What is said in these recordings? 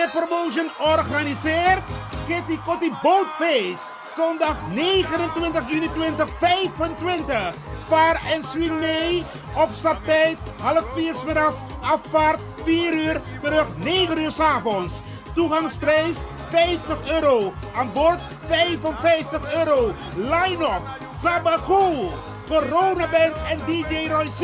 Internet Promotion organiseert Kitty Kotti Boatface. Zondag 29 juni 2025. Vaar en swing mee. Opstaptijd 3:30 's middags. Afvaart 4 uur. Terug 9 uur 's avonds. Toegangsprijs €50. Aan boord €55. Line-up Sabaku, Corona Band en DJ Roy C.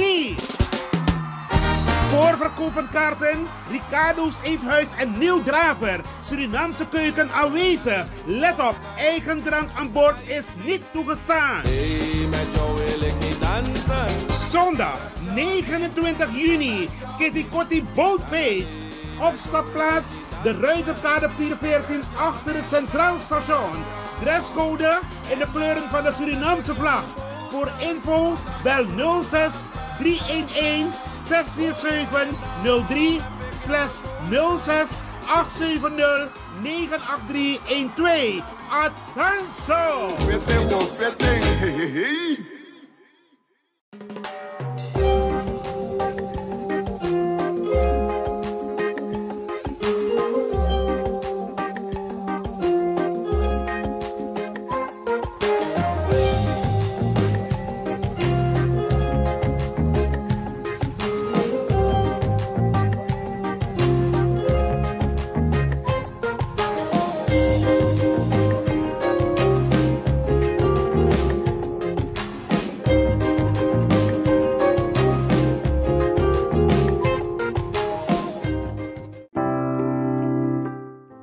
Voorverkoop van kaarten, Ricardo's Eethuis en Nieuw Draver. Surinaamse keuken aanwezig. Let op, eigen drank aan boord is niet toegestaan. Hey, met jou wil ik niet dansen. Zondag 29 juni, Kitty Kotti Boatface. Opstapplaats, de Ruiterkade 414 achter het Centraal Station. Dresscode in de kleuren van de Surinaamse vlag. Voor info bel 06 311 647 03/06 870 98312. Attenzo!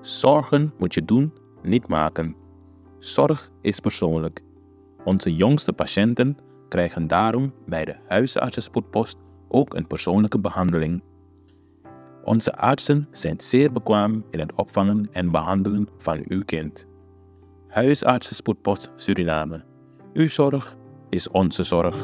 Zorgen moet je doen, niet maken. Zorg is persoonlijk. Onze jongste patiënten krijgen daarom bij de huisartsenspoedpost ook een persoonlijke behandeling. Onze artsen zijn zeer bekwaam in het opvangen en behandelen van uw kind. Huisartsenspoedpost Suriname. Uw zorg is onze zorg.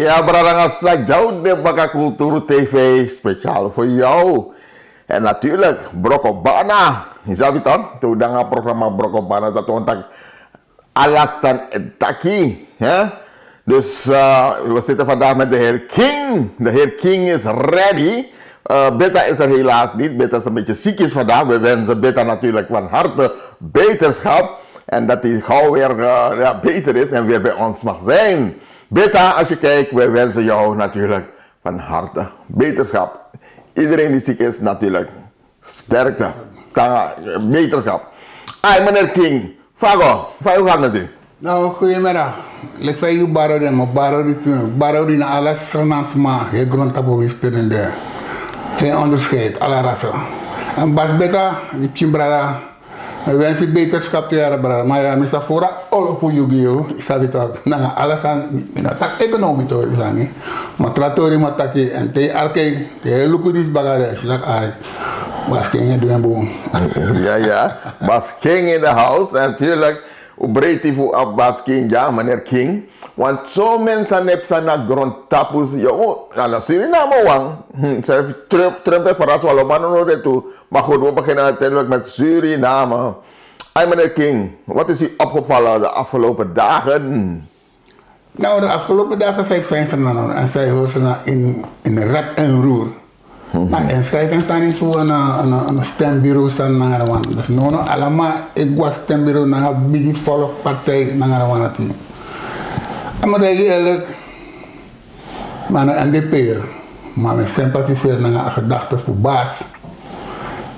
Ja, Bradangasa, jouw Debaka Cultuur TV, speciaal voor jou. En natuurlijk, Brokobana. Je zou het dan, toen dan het programma Brokobana, dat we ontak Alasan Taki. Dus we zitten vandaag met de heer King. De heer King is ready. Beta is er helaas niet. Beta is een beetje ziek vandaag. We wensen Beta natuurlijk van harte beterschap. En dat hij gauw weer beter is en weer bij ons mag zijn. Beta, als je kijkt, wij wensen jou natuurlijk van harte beterschap. Iedereen die ziek is, natuurlijk sterkte, beterschap. Ay, meneer King, Fago, hoe gaat het u? Nou, goedemiddag. Ik zei je baro die na alles sanans ma, je grondtabo wispelende. Geen onderscheid, alle rassen. En Bas Beta, je chimbrada, We wensen beterschap te jaren, brada. Maar ja, misa fora all voor Yu-Gi-Oh! Isabi toch. Nanga alles aan, mina tak economie toch is aan, maar tratori mataki en te arke, te lukudis bagare, sak ai. Bas King in de boom. Ja. Bas King in de house. En natuurlijk, hoe breed hij voor Bas King, ja, meneer King. Want zo mensen hebben zijn naar grondtapus. Yo, nou, Suriname wang. Trump heeft verrast wel op, maar nog niet toe. Maar goed, we beginnen uiteindelijk met Suriname. Hey, meneer King, wat is u opgevallen de afgelopen dagen? Nou, de afgelopen dagen zei ik fijn en zij horen in rap en roer. Maar inschrijving staan niet zo een stembureau staan naar de dus nono allemaal ik was stembureau naar een biggie volkpartij naar de wan team. En maar eigenlijk, maar een NDP'er, maar mijn sympathiseer naar een gedachte voor baas.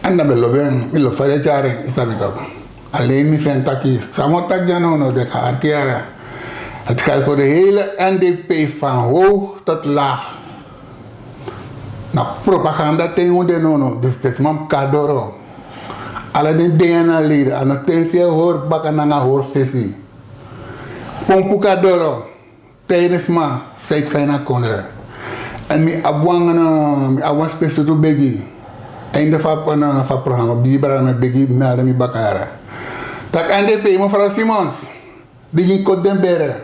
En dan ben ik loop van het jaar is dat ook. Alleen mijn vind dat ik samotak janono de kaartjaren. Het geldt voor de hele NDP van hoog tot laag. Nou, propaganda tegen de nono, dus het is mam kadoro. Alle die dingen naar leren, aan het TV hoor bakken naar hoor visie. Pompu kadoro, tijdens ma, zei ik fijn naar kondre. En mi abwang speciaal toe begi. Einde van het programma, bibra met begi, melden mi bakara. Tak NDP, mevrouw Simons, begin kot den bere,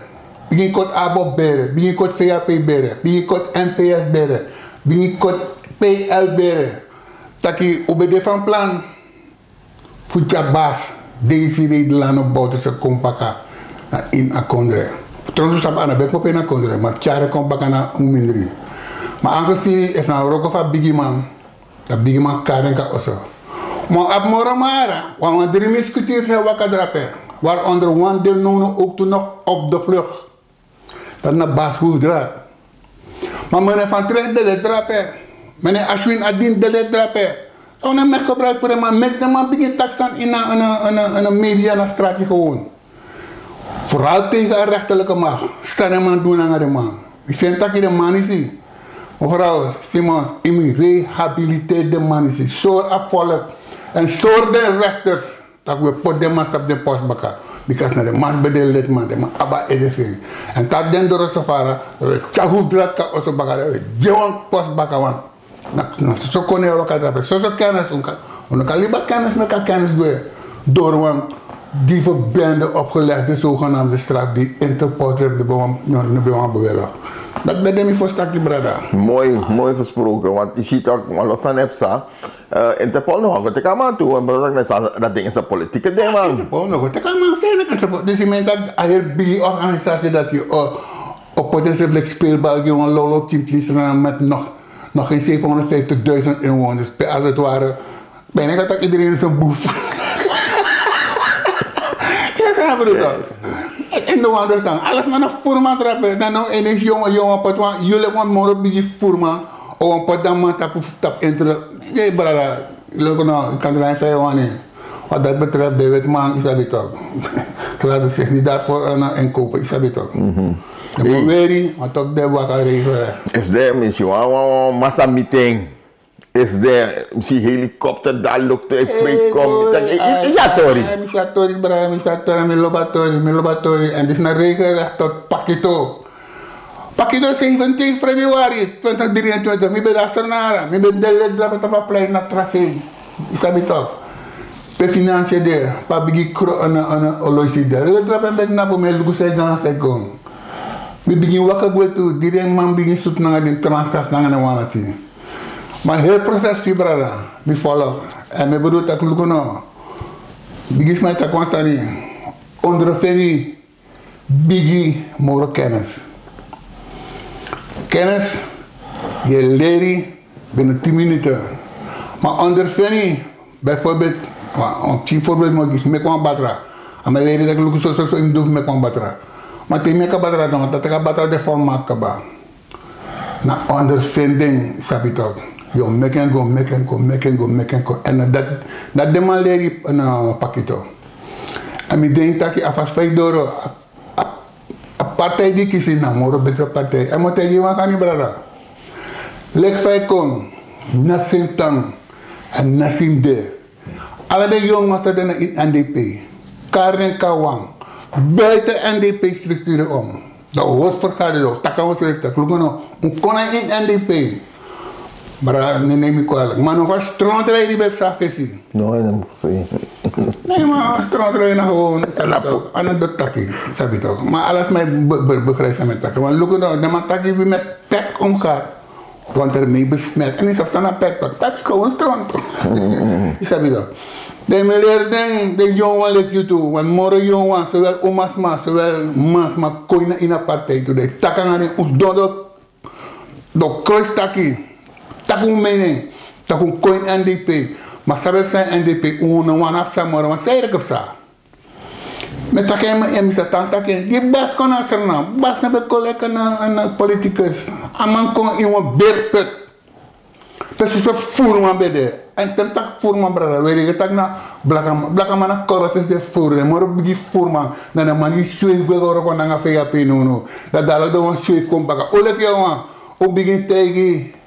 begin kot ABOP bere, begin kot VAP bere, begin kot NPS bere. Bini kot PL bere. Taki ubede van plan. Fuja bas. Deze reden lano bouwt kompaka in akondre. Trouwens sap ana bek in akondre. Maar tjare kompaka na umindri. Maar aangezien is nou roko van bigi man. Dat bigi man karen ka oso. Maar ab moromara. Want drie miscuteers zijn wakadrape. Waaronder one deel nono ook toen nog op de vlucht. Dat na bas hoedraad. Maar meneer Van Trek de letrape. Meneer Ashwin Adin de letrape. Zou je mij gebruiken voor hem, met de man begint taxan in een media naar straat gewoon. Vooral tegen een rechterlijke macht. Staan hem aan doen aan de man. Ik vind dat je de man is. Mevrouw Simons, ik rehabiliteer de man is. Zorg afvallen en zorg de rechters dat we pot de man op de post bakken. Because na de mas bedel lidman, de man aba edefing. En dat den door safara, we chahu drat ka oso bagara, we jewan post bakawan. Na so kone waka drape, so kennis unka. Unka liba kennis met ka kennis goe. Door wan die verbende opgelegde zogenaamde straat die Interpol de bewang beweren. Dat ben ik voor stakje brada. Mooi gesproken, want je ziet ook, maar los van EPSA, Interpol nog wat ik aan man toe, en dat ding is een politieke ding man. Interpol nog wat ik aan man stellen. Dus je meent dat een hele organisatie dat je op potentieel speelbal gewoon lolo team kiezen met nog geen 750.000 inwoners. Als het ware, ben ik dat iedereen is een boef. Ja, zeg maar dat. En de andere kant, alles maar een voerman trappen. Dan nou en is jongen pot, want jullie want morgen bij je voerman. Of een pot dan man tap intro. Nee, brada, ik kan er een vijf niet. Wat dat betreft, David man, is dat niet ook. Ik laat het zich niet daarvoor inkopen, is dat niet ook. Ik moet weer, want ook de wakker regelen. Is er misschien een massa meeting? Is er misschien helikopter daar loopt er vrijkomt? Ja, Tori. Ja, Tori, brada, mijn lobatori. En dit is naar regelrecht tot Pakito. Pakito 17 februari 2023. Ik ben achternaar. Ik ben de ledra op plein naar Tracé. Is dat niet toch? Per financiën daar. Pa bigi kro een olosi daar. De ledra ben ik naar mij lukusai dan sekong. Ik begin wakker boel toe. Die man begin zoet naar de transgas naar de wanati. Maar heel proces brada, mi follow. En me bedoel dat ik lukono. Bigis mij tak constani. Onder feni bigi moro kennis. Kennis je leri binnen 10 minuten. Maar onder feni bijvoorbeeld, een team voorbeeld mag ik me kwam batra. En mij leren dat ik lukono zo in doef me kwam batra. Maar tegen me kan batra dan, dat ik batra de formaat kaba. Na ondervinding is het ook. Yo, meken go. En dat demandeer een pakito. En ik denk dat je afas €5 een partij die kiezen, nou, maar een betere partij. En moet je wat gaan niet brada. Leg 5 kon, nasin tang en nasin de. Alle de jongens zitten in NDP. Karin Kawang. Buiten NDP-structuren om. De hoofdvergadering of takkenwoordschrift. Hoe kon hij in NDP? Maar neem ik kwalijk. Maar nog een stroomdraai die bij Safesi. Nee, nee. Nee, maar een stroomdraai nou gewoon. Aan het takkie. Zeg je toch. Maar alles mij begrijpt met takken. Want look nou, de takkie die met pek omgaat. Want ermee besmet. En is op zijn pek. Dat is gewoon stront. Zeg je toch. De meneer de jongen let je toe. Want morgen jongen, zowel oma's maar, zowel ma's maar, koina in een partij toe. De takken aan de oesdodok. De kruistakkie. Takun mening, takun coin NDP, maar sabe zijn NDP wana samora, want zij rekop sa. Met takken me misa takken, die bas kon asserna, bas na be collega na politicus, aman kon iemand berpet. Dus zo voerman bede, en ten tak voerman brada, weet je tak na blaka mana koros de voeren, maar bigi voerman, na na mani suik be goro kon na fega penono, dat dalo do suik kom baka, olek yawa, o begin tegi.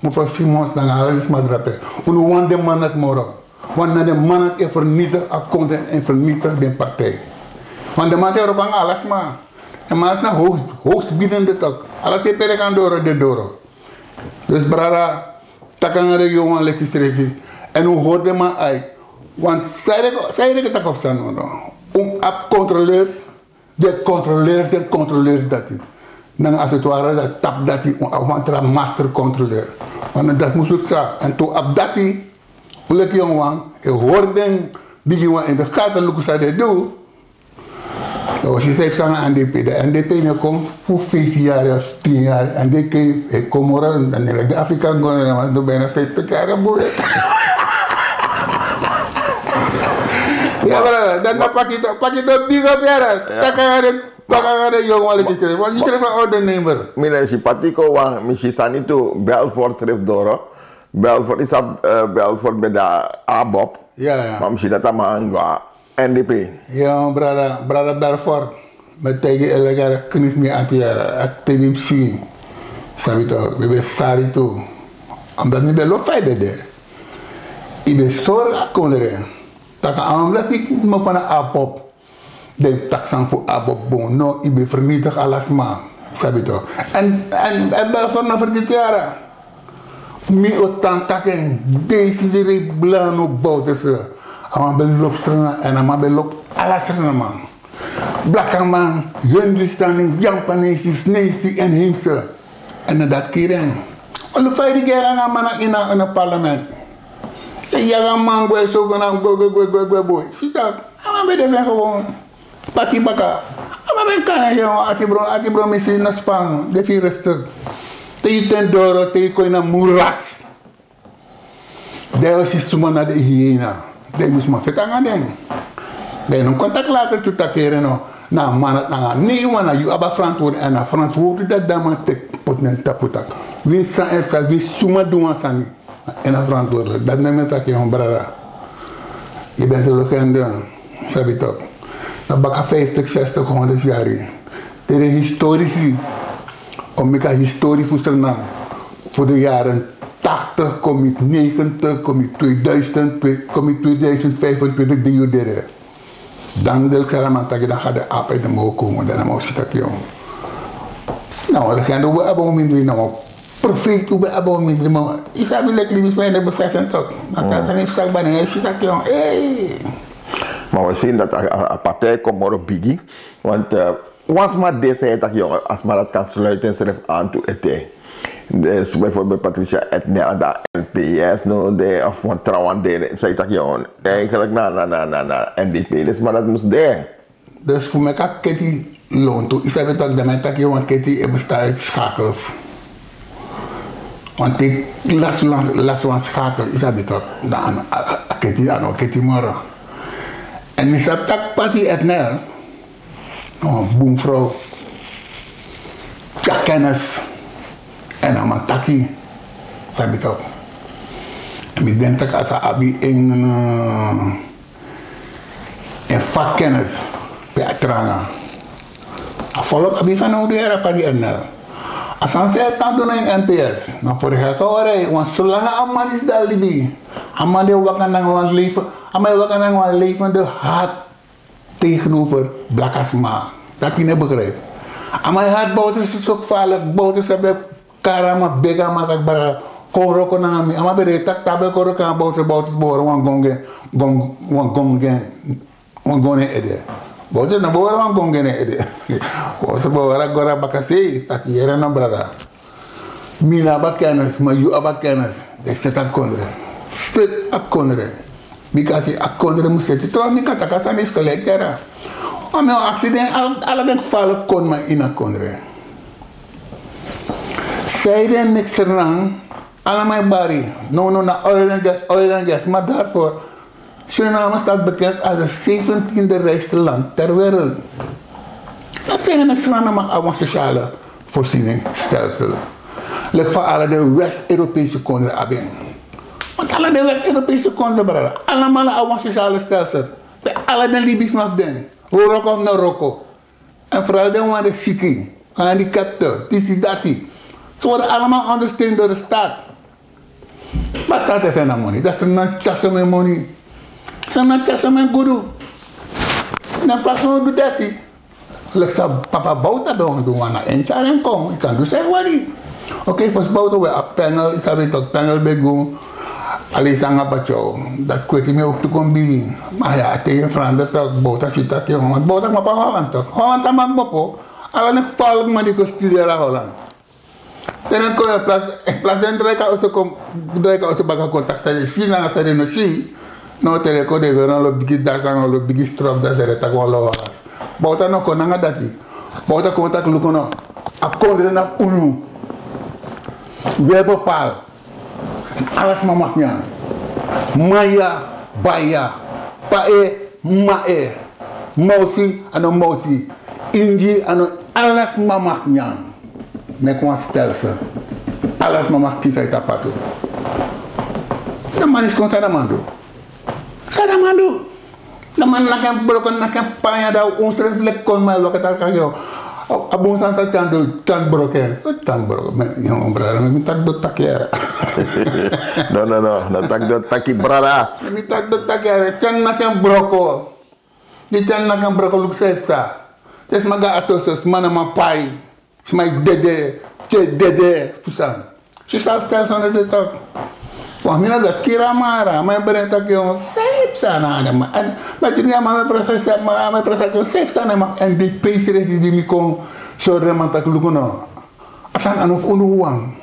Mevrouw Simons dan alles maar drapen. Uno wan de man het moro. Want de man het en vernietigt akkoorden en vernietigt de partij. Want de man het ook aan alles maar. De man het naar hoogstbiedende tak. Alles heeft per gaan door de doro. Dus brada, takken de jongen lekker streven. En hoe hoort de man uit? Want zij rekenen tak op staan. Op controleurs dat hij. Dan als het ware dat tap dat hij een master controleur. Want dat moest ook zo. En toen op dat hij, hoe ik jongen, ik hoorde die jongen in de gaten lopen ze dat doen. Dus je zei aan de NDP. De NDP komt voor 15 jaar of 10 jaar. En ik kom er en de Afrika gaan, maar doe bijna 50 jaar boeien. Ja, maar dan pak je dat big op jaren. Dan kan je Bagaimana yang wala jisre? Wala jisre van ondernemer. Mira, si patiko wang misisani tu Belfort trip doro. Belfort is Belfort beda Abob. Ja. Maar misschien dat maar NDP. Ja, brada Belfort. Met tegen elegare knis mi antiara. Activim si. Sabi to, bebe sari tu. Omdat ni belo fayda de. Ibe sor akondere. Taka amlat ik mo pana Abob. De taxan voor Abob, no, ik ben vernietigd alles maar. Sabi to. En Belfort na vergeet jaren. Mi otan taken, deze die blan op bouten ze. Ama belop strana en ama belop alles strana man. Blakken man, Hindustani, Japanese, Snesi en Himse. En dat keren. Alle vijf keer aan man in een parlement. Ja, gaan man, boy, zo gaan boy. Zie dat? Ama ben de gewoon. Pati baka. Ama ben kan je ati bro missie na Spanje. De vier rustig. Te je ten doro, te je kooi na muras. Daar is suma na de hyena. Daar moest maar zitten aan den. Daar een contact later te takeren no. Na man het na nee man na you aba verantwoord en na verantwoord dat dan man te potnen taputak. Wie sa en wie suma doen sani. En na verantwoord. Dat neem ik takje brada. Je bent een legende. Sabi top. Na baka 50, 60, 100 jaar. De historici, om ik historie voesteren voor de jaren 80, kom ik 90, kom ik 2000, kom ik 2025, die juderen. Dan del karamantaki, dan gaat de aap uit de moe komen, dan moet je dat jong. Nou, we gaan we hebben minder, nou, profeet, we hebben minder, maar is dat lekker lief, maar dat beseffen toch. Dan kan ze niet zeggen, maar dan is dat jong, Maar we zien dat een partij komt maar op biggie. Want once maar deze zei dat jongen, als maar dat kan sluiten, schrijf aan toe eten. Dus bijvoorbeeld Patricia Etnel, de NPS, of van Trouwande, zei dat jongen, eigenlijk na NDP, dus maar dat moest daar. Dus voor mij kan Kitty loon toe. Ik zei dat de mensen jongen Kitty bestaat uit schakels. Want ik las van schakel, ik zei dat dan Kitty morgen. En is dat tak pati Etnel, boemvrouw, ja kennis, en dan man taki, sabi toch. En ik denk dat als abi in vakkennis bij Atranga, volop abi van hoe era pati Etnel. Als aan veel kan doen in NPS, dan voor de gehoorde, want zolang een man is daar libi, Allemaal die wakker naar een leven, allemaal wakker naar een levende haat tegenover Blakasma. Dat je niet begrijpt. Allemaal haat bouten is zo gevaarlijk, bouten hebben karama, bega, maar dat bara. Koro ko na mi, allemaal bij tak tabel koro kan bouten boren, wan gongen ede. Bouten na boren wan gongen ede. Bouten boren gora bakase, tak yere na brada. Mina ba kennis, maar you aba kennis. De zet aan kondre. Zet aan kondre. Because aan kondre moet zitten. Trouw niet kan takas aan is gelijk daar. Om een accident, alle den gevallen kon maar in aan kondre. Zij den niks eraan, allemaal bari. No, na oil and gas. Maar daarvoor, Suriname staat bekend als het 17e rijkste land ter wereld. Dat zijn niks eraan, maar een sociale voorzieningsstelsel. Leg van alle de West-Europese konden hebben. Want alle de West-Europese konden brengen. Allemaal een sociale stelsel. Bij alle de Libisch mag den. Roko of Noroko. En vooral de waren de zieken. Gehandicapten. Die. Ze worden allemaal ondersteund door de staat. Maar staat er zijn money. Dat is een tjasse met money. Dat is een tjasse met guru. En dan pas we doen dat. Leg ze papa bouwt bij ons doen. En tjaren kom. Ik kan dus zeggen wat niet. Oké, voor bouwden we een panel, is dat tot panel begon. Alleen zang op jou, dat kwik je me ook te komen. Maar ja, tegen Frans, dat bouwden zit dat jongen. Want bouwden maar bij Holland toch. Holland dat maakt me po. Alleen een geval maar die kan studeren in Holland. Dan kom je in plaats van draai ik ook contact zijn. Zie na zijn no zie. Nou tel ik ook de gewoon op bigi daar zijn op bigi strop dat er tak wel loos. Bouwden nog kon nanga dat die. Bouwden contact lukken nog. Akondre na unu. We bepaal. Alles mag niet. Maya, baya, pae, mae, mosi, ano mosi, inji, ano alles mag niet. Met een stelsel. Alles mag kiezen uit apatu. De man is gewoon sadamando. Sadamando. De man naken broken, naken panya da onstref lek kon mij wat het kan jou. Abon san sa tan broken. So tan broken. Yung brother, mi tak do takera. No, tak do taki brother. Mi tak do takera. Tan naken broko. Di tan naken broko luk sepsa. Tes maga atosos mana mapai. Smai dede, pusan. Si sa station de tak. Wah, mina dat kira mara, maar beren tak yung safe sana na ma. Maar die maar proses yung safe sana ma. En die pace die mi kon so reman tak lukuno. Asan anof unuwang.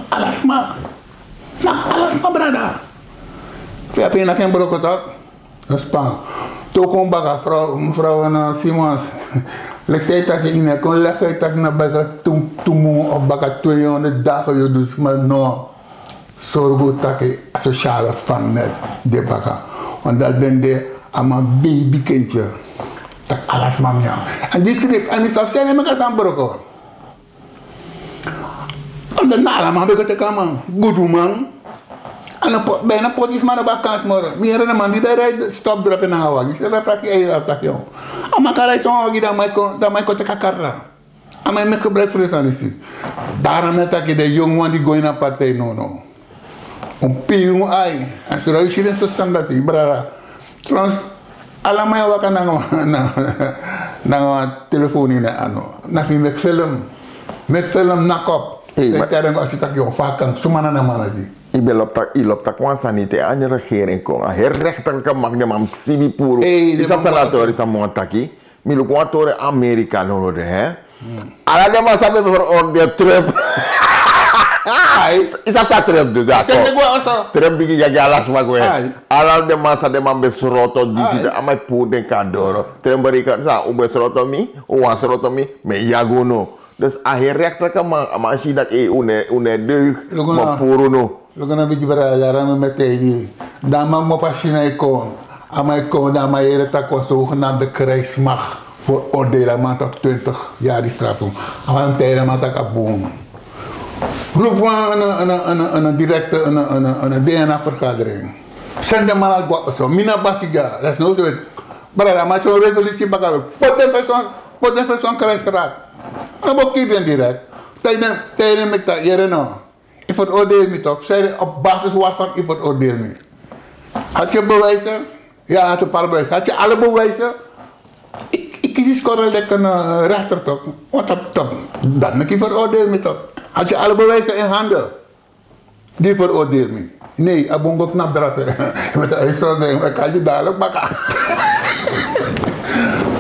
Alas ma brada. Kaya pinakin broko tak. Aspa. Tokong baka vrouw na Simons. Lek zei dat je in kon leggen tak na baka tumu of baka 200 dagen je dus maar no. Zorgo take sociale vangnet de baka. Want dat ben de ama baby kindje. Tak alles mamja. En die strip, en die zou zijn met een broko. En de nala man beko te kaman. Good man. En bijna potjes maar op kans morgen. Meer dan man die daar rijdt stop drop in hawa. Je zegt dat vraag je dat joh. Ama karai zo'n wagi dat mij kon te kakarra. Ama me gebruik voor de zie. Daarom net dat je de jongen die gooi naar partij no. Een pion ai. En zo is je zo standaard die brada. Trouwens, allemaal wat kan na telefoon in ano. Na met film nakop. Ik denk als je dat je vaak kan sumana na mana die. Ik ben op tak wan sanite aan de regering kon. Her rechterlijke magne mam sibi puro. Is dat senator is amon taki. Mi lu kwatore Amerika no de hè. Ala de ma sabe veroordeel Trump. Is dat Trump de dat? Trump bigi jagi alas ma gue. Ala de masa de mam besroto di sida amai pu de kadoro. Trump berikan sa u besroto mi, u wasroto mi me yagono. Dus akhirnya maar zie dat une deug maar puro no. Lo kana bigi bara yara me metegi. Dama mo pasina iko. Ama iko dama yere ta ko zogenaamde krijgsmacht voor oordelen maar tot 20 jaar die straf. Ama tijden maar tak aboom. Roep een directe een DNA vergadering. Zend hem maar al wat zo. Mina basiga. Dat is nooit zo. Bara maar zo'n resolutie bakken. Pot zo'n krijgsraad. Dan moet je direct. Tijdens met dat jaren nou. Ik veroordeel me toch. Zij op basis waarvan ik veroordeel me. Had je bewijzen? Ja, had een paar bewijzen. Had je alle bewijzen? Ik kies scoren lekker een rechter toch? Wat dat moet je veroordelen me toch? Had je alle bewijzen in handen? Die veroordeelt me. Nee, ik ben ook knap drapen. Met de uitzondering, ik kan je dadelijk bakken.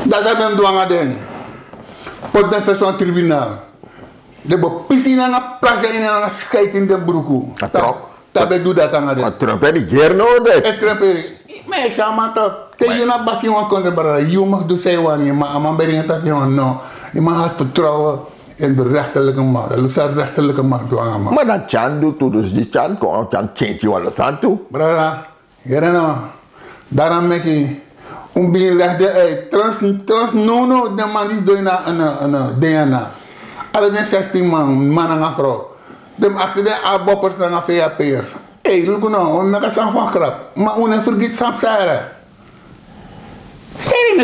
Dat is een dwang. Pot dan zo'n tribunaal. De bepising aan een plasje in een scheid in de broek. Dat doe dat aan de. Maar Trump heeft niet keer nodig. Trump heeft. Maar ik zeg maar toch. Tegen je naar Basje jongen kon er je mag doen zij wanneer, maar man brengt dat jongen no. Je mag het vertrouwen in de rechterlijke macht. Dat is rechterlijke macht dwang man. Maar dat Chan doet toe, dus die Chan kon Chan change wat los aan toe. Brada, hier nou. Daarom maak je een beetje legde uit. Trans no, de man is door een DNA. Alle 16 man en een vrouw. De accident aboppers en VAP'ers. Hey, look nou, we maken zo'n van grap. Maar we vergeet samsara. Stel je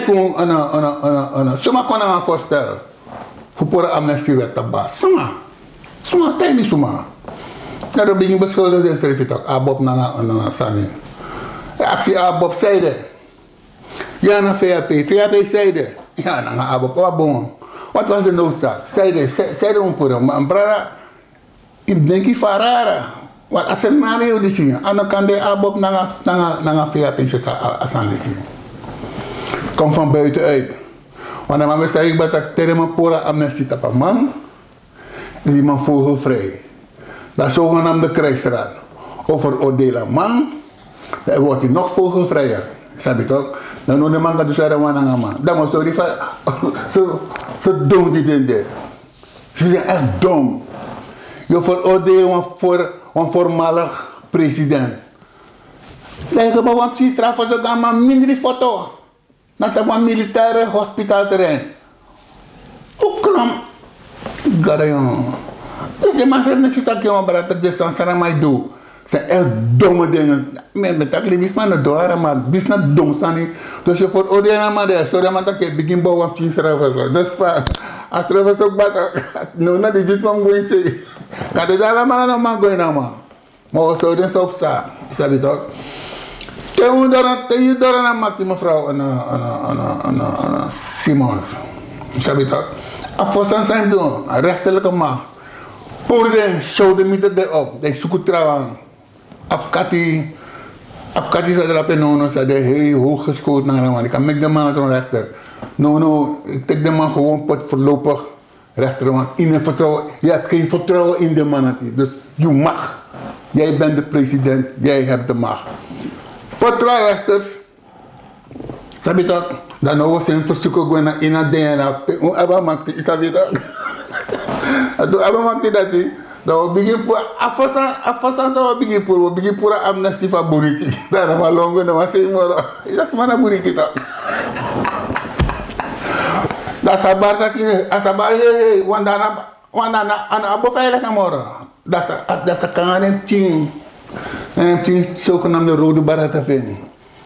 me soma kon aan voorstellen. Voor amnestiewet te baas. Soma, tijd soma. Ja, dan begin beschuldigd in schrijf je toch. Abop na sani. Actie Abop zeide. Ja, naar VAP zeide. Ja, naar Abop, wat bon. Wat was de noodzaak? Zeide onpoeder. Maar brada, ik denk je farara. Wat als er naar jou die zien, dan kan de Abop naar VAP zitten als aan die zien. Kom van buiten uit. Want dan zei ik dat ik tegen mijn pora amnestie tappen man, is die man vogelvrij. Dat is zogenaamde krijgsraad. Over oordelen man, dan wordt hij nog vogelvrijer. Snap je toch? Dan noem de man dat dus er een man. Dan moet je zo dom die dingen. Ze zijn echt dom. Je veroordeelt voor een voormalig president. Dan heb je gewoon een straf voor zo'n man minder foto. Dat is een militaire hospitaalterrein. Hoe kram? Gada jongen. De mensen die zitten hier om te doen, ze zijn mij doen. Zijn echt domme dingen. Met dat is maar een door, maar dit is niet dom staan. Dus je veroordeelt maar de sorry maar dat je begin bouwen op 10 straffen. Dus als straffen ook wat, nou dat is maar gewoon zeggen. Kan dit allemaal nog maar gaan nou man. Maar we zouden zo op staan. Is dat toch? Je door een maakt die mevrouw een Simons. Is dat toch? Afvoerstand zijn doen, een rechterlijke macht. Poorden, show de meter erop. Die zoeken trouwens. Afkati zat er op en nono, zei hij heel hoog geschoten naar de man. Ik kan met de man zo'n rechter. No, ik trek de man gewoon pot voorlopig rechter. Want in het vertrouwen, je hebt geen vertrouwen in de man. Dus je mag. Jij bent de president, jij hebt de macht. Potla rechters. Snap je dat? Dan nou zijn verzoeken gewoon in het DNA. Abba maakt die, snap je dat? Abba maakt die dat die. Dan begin voor afvalsan zou begin voor amnestie van Buriki. Dan maar longo dan maar zeg maar. Dat is maar een Buriki toch. Dat sabar sakit, sabar he, wandana an abo veilig naar morgen. Dat is kangen ting. En ting zogenaamde rode barata vinden.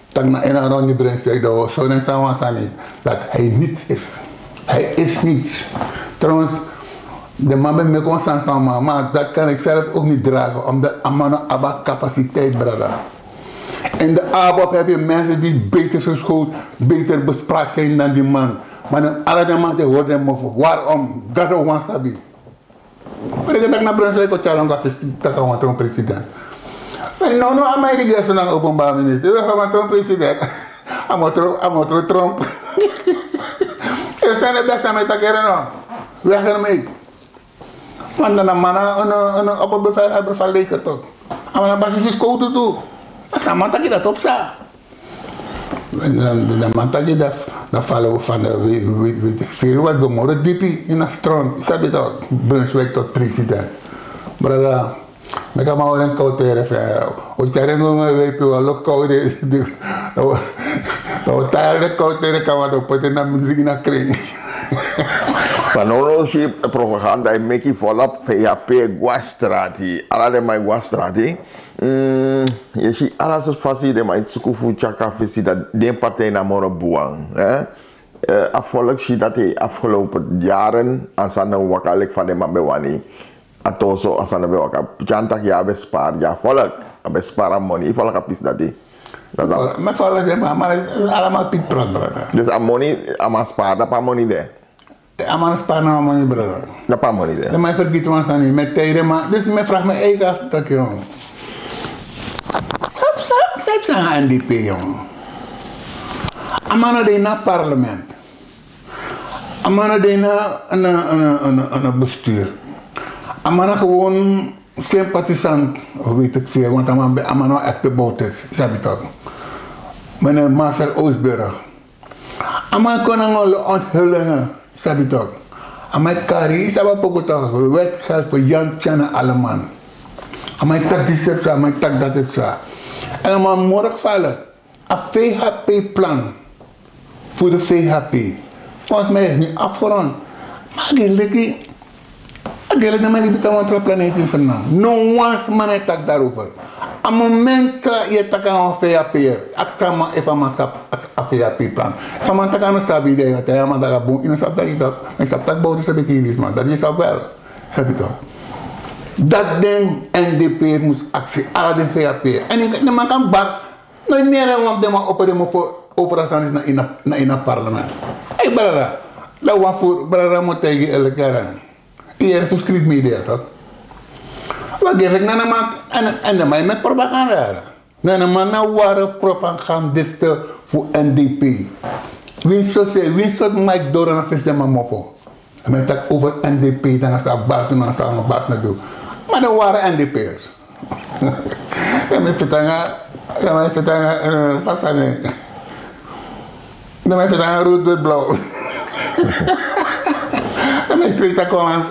Dat na een rondje brengt hij dat zo dan zou niet dat hij niets is. Hij is niets. Trouwens. De man met me constant van maar dat kan ik zelf ook niet dragen, omdat amano abba capaciteit brada. In de ABAP heb je mensen die beter geschoold, beter bespraakt zijn dan die man. Maar dan alle de man die hoort hem over. Waarom? Dat is een sabi. Maar ik denk naar Brunswijk of Tjalong dat is een president. Maar nou Amerika is een openbaar minister. We gaan een president. Amotro Trump. Er zijn de beste met de keren. Weg ermee. Want dan een op een bevelhebber van leger toch. Maar dan basis is code toe. Sama tak dat op sa. Dan mantak je dat vallen we van de veel wat gomorre diepi in een strand. Is dat toch? Brunswijk tot president. Brada, ik kan maar een koude refereren. Als je er nog een week wel ook koude, dan taal de koude kan wat op het naar muziek naar kring. Panologi propaganda e meki volop VAP Guastrati. Ala de mai Guastrati. Je ziet alles is facile de mai sukufu chaka visi dat de partij naar morgen buang. Afvolk zie dat de afgelopen jaren aan wakalik van de mambewani. Atoso aan de waka. Jantak ja bespaar ja volk. Bespaar money volk apis dat die. Met vallen maar het is allemaal Piet Prat, brother. Dus aan spaar, dat money daar. Allemaal spaar naar money, brother. Dat money daar. Dan mij vergeten we staan niet met tijden, maar dus men vraagt me eigen af dat jongen. Zij zijn NDP, jongen. Amana de na parlement. Amana de na een bestuur. Amana gewoon sympathisant, weet ik veel, want Amana echt de boot is, zeg je toch. Meneer Marcel Oosburg. Amana kon een onthullingen, zeg je toch. Amana Kari is aber toch wetgeld voor Jan Tjana Alleman. Amana tak die zet, amana tak dat het zo. En amana morgen vallen. Een VHP-plan voor de VHP. Volgens mij is het niet afgerond. Maar eigenlijk na mijn liefde van planeet in Vernam. No one's man tak daarover. Op het moment dat je tak aan een VHP, ik zeg maar even een VHP-plan. Samen tak aan een sabi idee, dat je maar daar boven in een stap dat je dat, een stap dat boven is kilis man. Dat is dat wel, zeg je toch? Dat ding NDP moest actie, alle de VHP. En ik man kan bak, nooit meer dan de man op de overrassing is naar het parlement. Hey brada, dat was voor brada moet tegen elke jaar. Hier is de street media toch? Wat geef ik naar de man en de man met propaganda. Naar de man waren propagandisten voor NDP. Wie zou Mike door een systeem moffo? En met dat over NDP, dan is dat buiten en dan is baas naar doen. Maar dat waren NDP'ers. Dan ben je vertangen, wat zijn die? Dan ben je vertangen rood, wit, blauw. Dan ben je street Collins.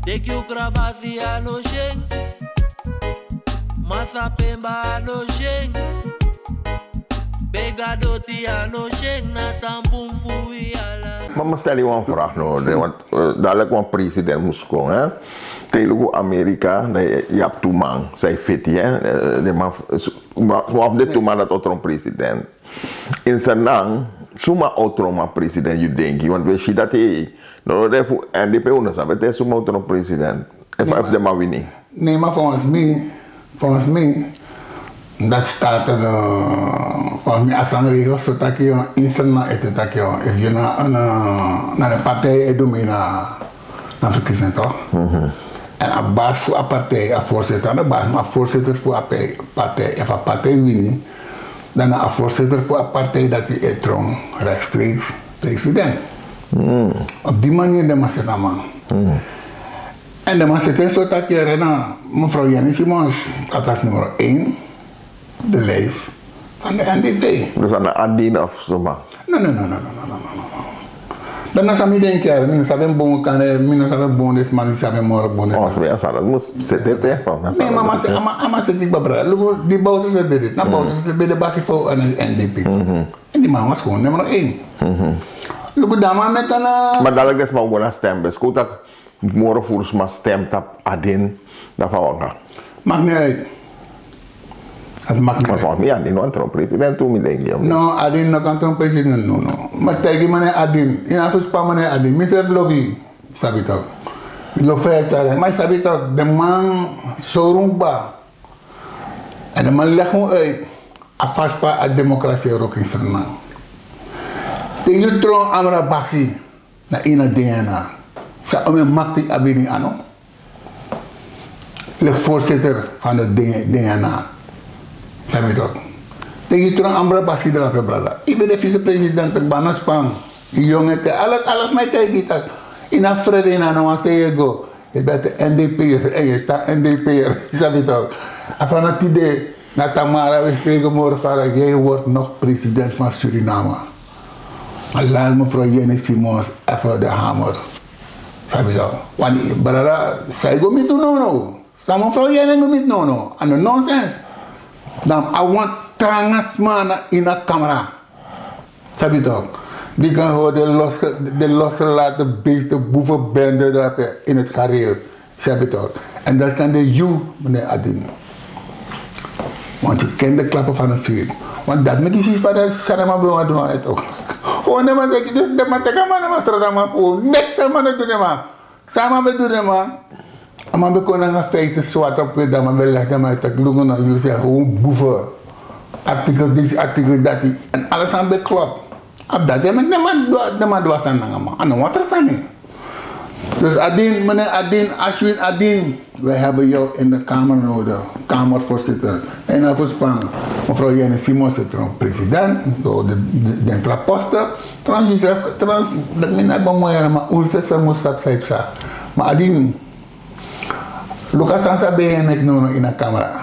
Take you krabasi ano sheng, masa pemba ano sheng, begadoti ano sheng na tampum fui ala. Maar stel je een vraag nou, want dadelijk een president moest komen, hè? Tegen Amerika, je hebt toen man, zij fit, hè? De man, vanaf dit toen man dat een president. In zijn naam, zomaar een president, je denkt, want we zien dat hij. Nou, dat is voor NDP onderstaan, het is zomaar een president. Even de man winnen. Nee, maar volgens mij, dat staat er, volgens mij als een regel, zodat je interna het dat je, if je naar een partij doet, naar verkiezing toch? En een baas voor een partij, een voorzitter aan de baas, maar voorzitter voor een partij, even een partij winnen, dan een voorzitter voor een partij dat je eetron rechtstreeks president. Op die manier de man zit aan man. En de man zit in zo'n takje rennen. Mevrouw Jenny Simons, dat is nummer 1, de lijst van de NDP. Dus aan de Andien of zo maar? Nee. Dan is het niet een keer. Mensen hebben boon kan, mensen hebben boon is, maar ze hebben morgen boon is. Oh, dat moest zitten tegen. Nee, maar zit ik bij brada. Die bouten ze bij dit. Nou bouten ze bij de basis voor een NDP. En die man was gewoon nummer 1. Maar dadelijk is maar gewoon een stembus. Goed dat morgen volgens mij stemt op Adin, dat van ons. Maakt niet uit. Het maakt niet Maar uit. volgens mij Adin was een president toen, denk je. No, Adin no kan een president, no. Maar tegen meneer Adin, in afspraak meneer Adin, misref lobby, sabi toch. Loop verder, maar sabi toch, de man sorumba. En de man legt gewoon uit, afaspa a democratie ook in Suriname. De jutron amra basi na ina DNA. Sa ome makti abini ano. De voorzitter van de DNA. Sabi toch. De jutron amra basi de la brada. Ik ben de vicepresident van Banaspan. Die jongen, alles mij tegen. In vrede in ano say go. Je bent de NDP'er en je ta NDP'er. Sabi toch. Afan het idee na Tamara we spreken morgen van jij wordt nog president van Suriname. Maar laat mevrouw Jenny Simons even de hamer. Sabi je? Want brada, zij go met no. Sa mevrouw Jenny go met no. And the nonsense. Dan I want trangas man in de camera. Sabi je? Die kan gewoon de losgelaten beesten, boevenbende in het gareel. Sabi je? En dat kan de you, meneer Adin. Want je kent de klappen van het zuur. Want dat met die zie van de cinema bij doen het ook. Oh nee man, dus de man tegen man maar straat man. Oh niks man doen man. Samen met doen man. Maar we kunnen gaan feiten zwart op dat man wil leggen maar dat lukken nou jullie zeggen gewoon boeven. artikel deze, artikel dat. En alles aan beklopt. Op dat moment, de man was aan de man. Wat is dat niet? Dus Adin, meneer Adin, Ashwin Adin, wij hebben jou in de Kamer nodig, Kamervoorzitter. En dan voorspang, mevrouw Jenny Simons, de president, de traposten. Trouwens, dat men hebben mooi, maar hoe ze moest dat zijn. Maar Adin, Lucas Sansa ben je met nono in de camera.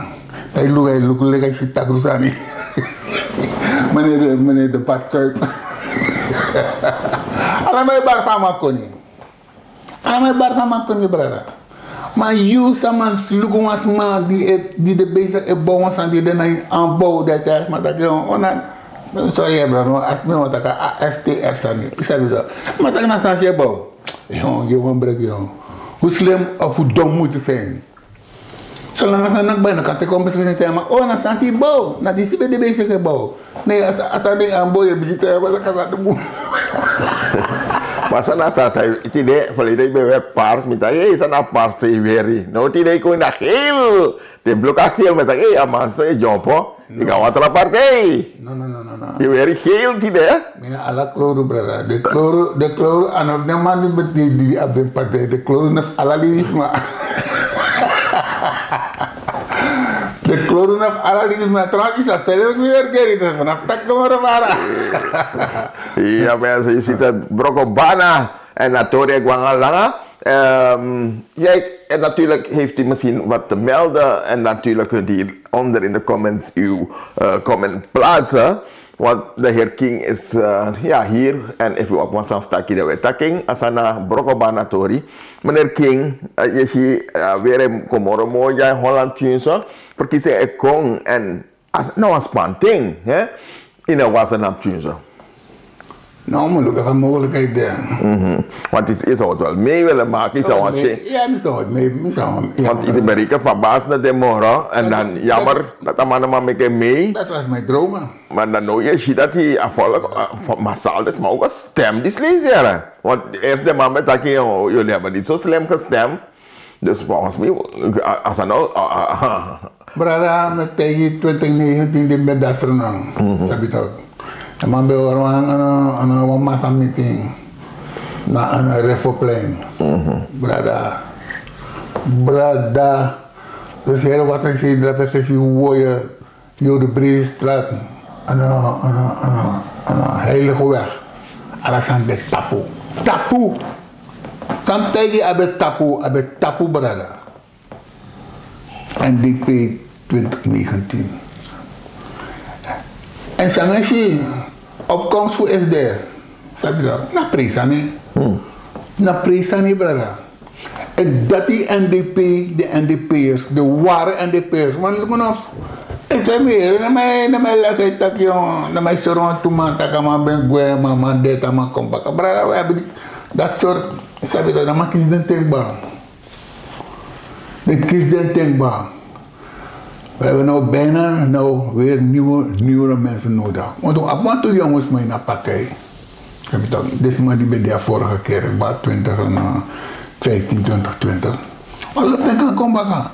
Hij lukt zit dat rusani. Meneer de Bart Kuip. Allemaal bar van Makoni. Allemaal bar van Makoni, brada. Maar you saman lukumas man die de bezig is bouwen aan die de aanbouw dat is, maar dat je onan. Sorry bro, als me wat ik ASTR sani. Is dat zo? Maar dat na sans je bouw. Jong, je want break jong. Hoe slim of hoe dom moet je zijn? Zolang als ik bijna kan te komen presenteren, maar oh na sans je bouw, na die sibe de bezig bouw. Nee, als ik aanbouw je bezig, maar dat kan dat doen. Masa nasa saya tidak validai beberapa pars minta sana pars severi. No tidak kau nak hil. Dia blok akhir minta ama saya jompo. Ikaw atra partai. No. Dia very hil tidak. Mina ala kloro brother. De kloro anak dia mandi di abden partai. De kloro naf alalisma. De kloro naf alalisma. Terus isa sering biar geri terus menaftak kemana-mana. Iya, mensen, je ziet het Brokobana en natuurlijk Guangalanga. En natuurlijk heeft u misschien wat te melden en natuurlijk kunt u onder in de comments uw comment plaatsen. Want de heer King is hier en if u ook was aftakken de wetaking asana Brokobana tori. Meneer King, je ziet weer een komoro mooi Holland Chinese verkiezen ik kong en nou als panting, in een wassen Chinese. Nou, maar look, er een mogelijkheid daar. Want is het wel mee willen maken? Is het ja, ik zou het mee. Want is het bereiken van baas naar de morgen en dan jammer dat de mannen maar mee. Dat was mijn droom. Maar dan nou je ziet dat hij afvallig massaal is, maar ook een stem die lezen. Want eerst de man met dat jullie hebben niet zo slim gestemd. Dus volgens mij, als hij nou... Brada, met tegen 2019 die ben dat er nou. Snap je toch? En man bij een massa meeting naar een Refoplein. Brada. Dus heel wat ik zie, dat is hoe je de Brede straat aan een heilige weg. Alles aan de tapu. Samtegi abe tapu brada. NDP 2019. En Sangashi, opkomst voor SD. Snap je dat? Na presani. Na presani, brada. En dat die NDP, de NDP'ers, de ware NDP'ers. Want look ons. Ik zeg meer, na mij laat ik dat jong, na mij zo'n toeman, dat kan ben gue, mama, dit, maar kom bakken. Brada, we hebben dat soort, snap je dat? Dan maak je den tenkbaan. Dan kies den tenkbaan. We hebben nou bijna weer nieuwe mensen nodig. Want op wat doe jongens maar in een partij? Deze man die bij de vorige keer, 2015, 2020. Maar dat denk ik kom bakken.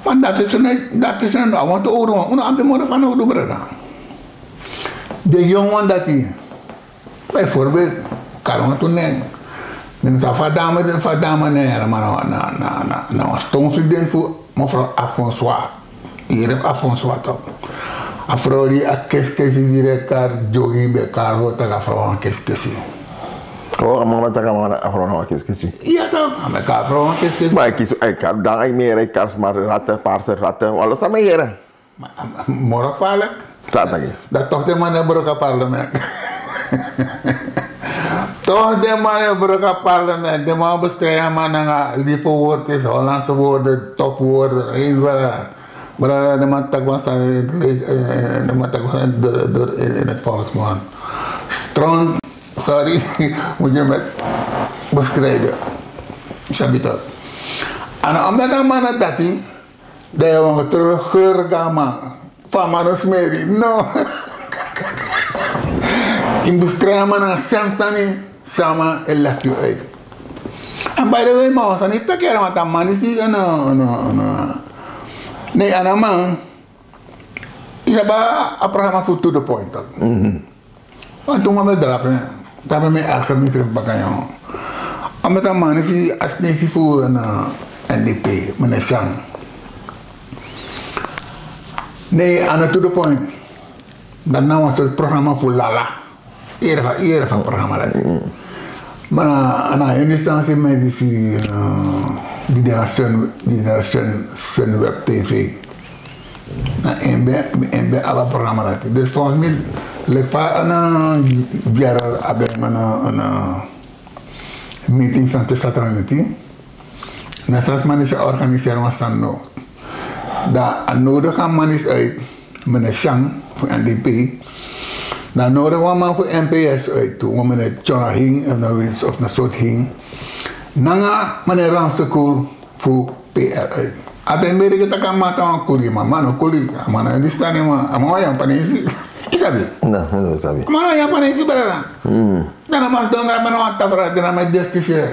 Maar dat is er nou, want de oren, want de morgen van de brada. De jongen dat hij, bijvoorbeeld, Karon toen net. Dan is Fadama nee, maar nou, stoomstudent voor mevrouw Afonsois. Hier heb Afonsois toch. Afro die a keskesi directeur jogi be kar ho ta afro keskesi. Oh, mama ta mama afro keskesi. Ja toch, maar ka afro keskesi. Maar ik kan dan ik meer ik kan maar ratten, paarse ratten, alles aan mij hier. Morok valek. Dat dan. Dat toch de man broka parlement. Toch de man broka parlement, de man bestrijden man nga lieve woord is Hollandse woorden, top woorden, in maar de man tak was in het volksmond. Strong, sorry, moet je met bestrijden. Snap je dat? En omdat de man dat hij, dat je terug geur gaan maken. Van man smeri, no. In bestrijden man een sensani, samen elect je uit. En by the way, man, was niet te keren, want dat man is hier nee, en een man, Isaba a programma voor to the point. Want toen we drapen, dat we met erger niet terug bakkan. Omdat een man is als niet voor een NDP, meneer Sang. Nee, aan het to the point. Dat nou was het programma voor Lala. Eerder van het programma. Maar aan de instantie met die zijn web tv. En bij alle programma's. Dus volgens mij ligt een jaar een meeting van de satranity. Net als man is organiseren was dan nog. Dat nodig aan man is uit meneer Chang voor NDP. Dan nodig we man voor NPS uit toe. We meneer Chona Hing of een soort Hing. Nanga meneer Ramsekool voor PR uit. Aten beri kita kan mata kuli mana kuli mana di sana ama yang panisi isabi Nah, não sabe. mana yang panisi berada dan mas donga mana ta fra dan mas discussion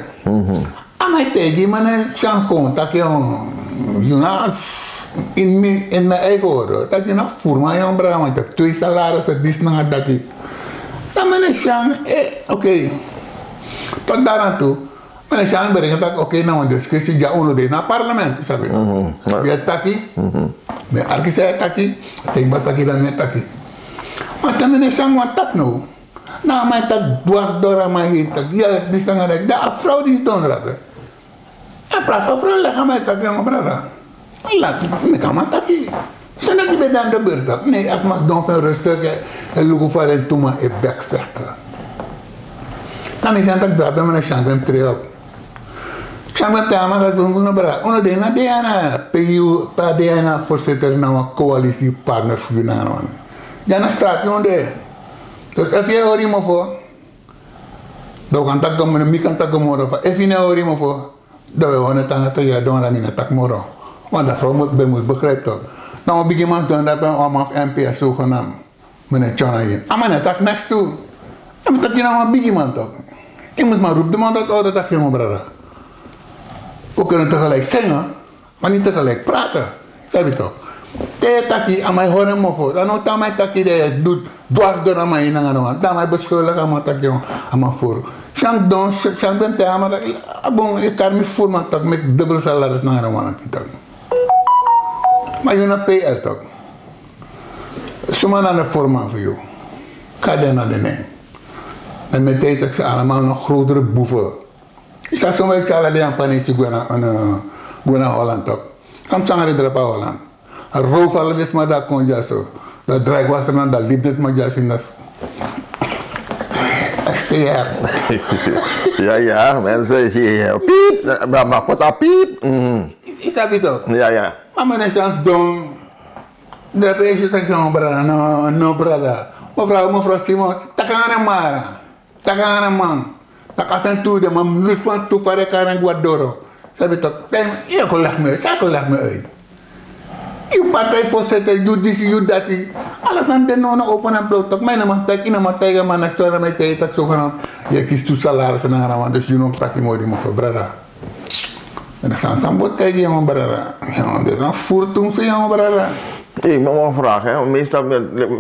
ama tegi mana chanson ta que in mijn eigen woorden dat je nog voor mij om brengen want ik 2 salarissen dis na dati dan mana chang oké tot daar aan toe. Maar als je aanbrengt dat oké, nou een discussie ja uno de na parlement, sabi. Je taki, me arkisa taki, denk dat taki dan met taki. Maar dan meneer sang wat tak nou. Nou maar tak dwars door aan mij heen tak. Ja, die sang dat de vrouw die doen dat. En plaats van vrouw leggen mij tak aan brada. Laat me kan maar taki. Zijn dat die bij dan de beurt dat? Nee, als maar doen van rustig en lukken voor een toema en bek vechten. Dan is het dat de meneer sang hem terug op. Sama tema dat doen we berak. Ono dena dena PU padena voorzitter na coalitiepartners finaal. Jana straat onde. Dus if je hoor iemand voor. Dan kan tak komen mi kan tak komen voor. If je hoor iemand voor. Dan we horen dat je dan aan in tak moro. Want dat vrouw moet begrijpen toch. Nou begin man dan dat ben om af NPS zogenaamd. Meneer Chona hier. Amane tak next toe. En met dat je nou begin man toch. Je moet maar roep de man dat oude tak je moet brada. We kunnen tegelijk zingen, maar niet tegelijk praten. Zeg je toch? Te taki aan mij horen me voor. Dan ook mij taki de doet dwars door aan mij heen. Dan mij beschuldigen aan mij taki aan mij voor. Sam don, sam ben te aan mij. Ik kan me voor me tak met dubbel salaris naar een man tak. Maar je na PL toch? Zomaar aan de forma voor jou. Ga dan naar de neem. En met tijd dat ze allemaal nog grotere boeven. Isa soms ik zal alleen panisi guna Holland toch. Kam sangare drapa Holland. A roof alles maar dat kon ja zo. Dat drag was er dan dat liep dit maar ja in dat. STR. Ja, mensen hier. Piep, maar wat piep. Is dat het toch? Ja. Maar mijn chance doen. Drapa is het dan brada, no brada. Mevrouw Simons, takane mara. Takane man. Tak asan tu dia meluspan tu pada karang buat doro. Saya betul. Dan ia kolak me, saya kolak me. You partai voorzitter, you this, you that. Alasan dia no open up blotok. Main nama tak, ina matai ga mana stora mai tai tak so kan. Ya kis tu salaris na rawan dus you know tak mo di mo brada. En dan sambot kai dia mo brada. Ja, dit is fortune se ja brada. Maar een vraag, hè. Meestal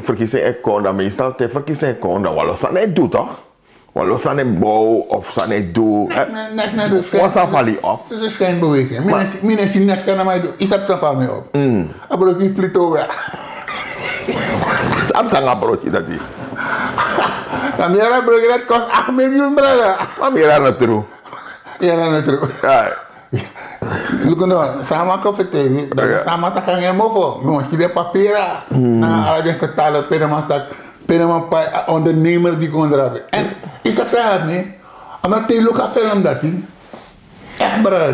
verkiezingen ik kon dat meestal te verkiezingen kon dat wel zijn niet doet toch? Wel zijn bouw of zijn niet doen. Wat zijn vali op? Het is geen beweging. Mijn is niks aan mij doen. Is dat zo van mij op? Maar ik niet vliet over. Sam zijn broodje dat die. Dan meer een broodje dat kost 8 miljoen brada. Maar meer aan het terug. Ja, aan het terug. Look no, sama kofete, sama tak kang emo fo. Mesti dia papiera. Na ala dia getalen pena maar ondernemer die kon draven. En is dat verhaal niet? Omdat die look film dat hij. Echt brada,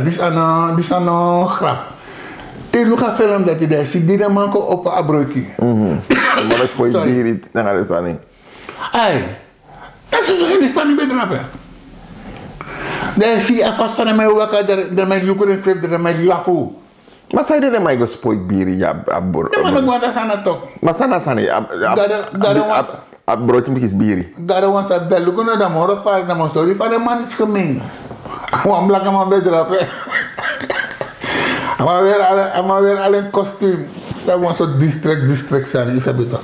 dis aan grap. Die look film dat hij daar zit, die man op een abroodje. Maar dat is voor je bier, dan gaat het niet. Ai, dat is zo in staan niet bij draven. Dan zie je vast van mij hoe ik mijn lukken en mijn lafu. Maar zij deden mij gespoord bier, ja, abrood. Ja, maar dat moet dat toch. Maar sana, broodje met bier. Daar was dat de lukken en de morgen van de man, sorry van de man is gemeen. Wan blakken maar bij draven. Maar weer alleen kostuum. Dat was een district zijn, is dat beter.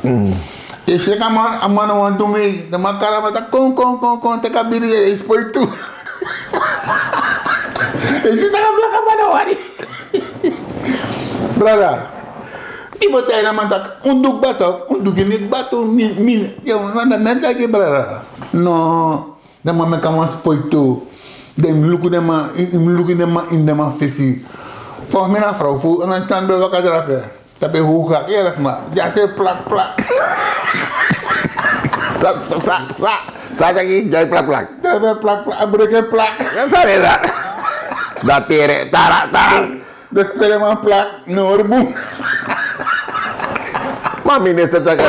Is je kan man, een man want to me, de man kan maar kon, te kan bieden, is voor je toe. Is je dan blijkbaar maar nou, brother. Iemand zei dat man dat unduk batok, unduk je niet batok, min. Ja, man dat net kijk je, brother. No, de man kan maar voor je toe. Dem luku de man in de man visie. Volgens mij een vrouw voor een tand bij elkaar drapen. Dat ben hoe ga eerlijk maar. Ja, ze plak. Sa lagi jai plak. Drapen plak, abrekje plak. Kan sorry dat. Dat tere tarak. Dus spelen man plak, noorboom. Maar minister tak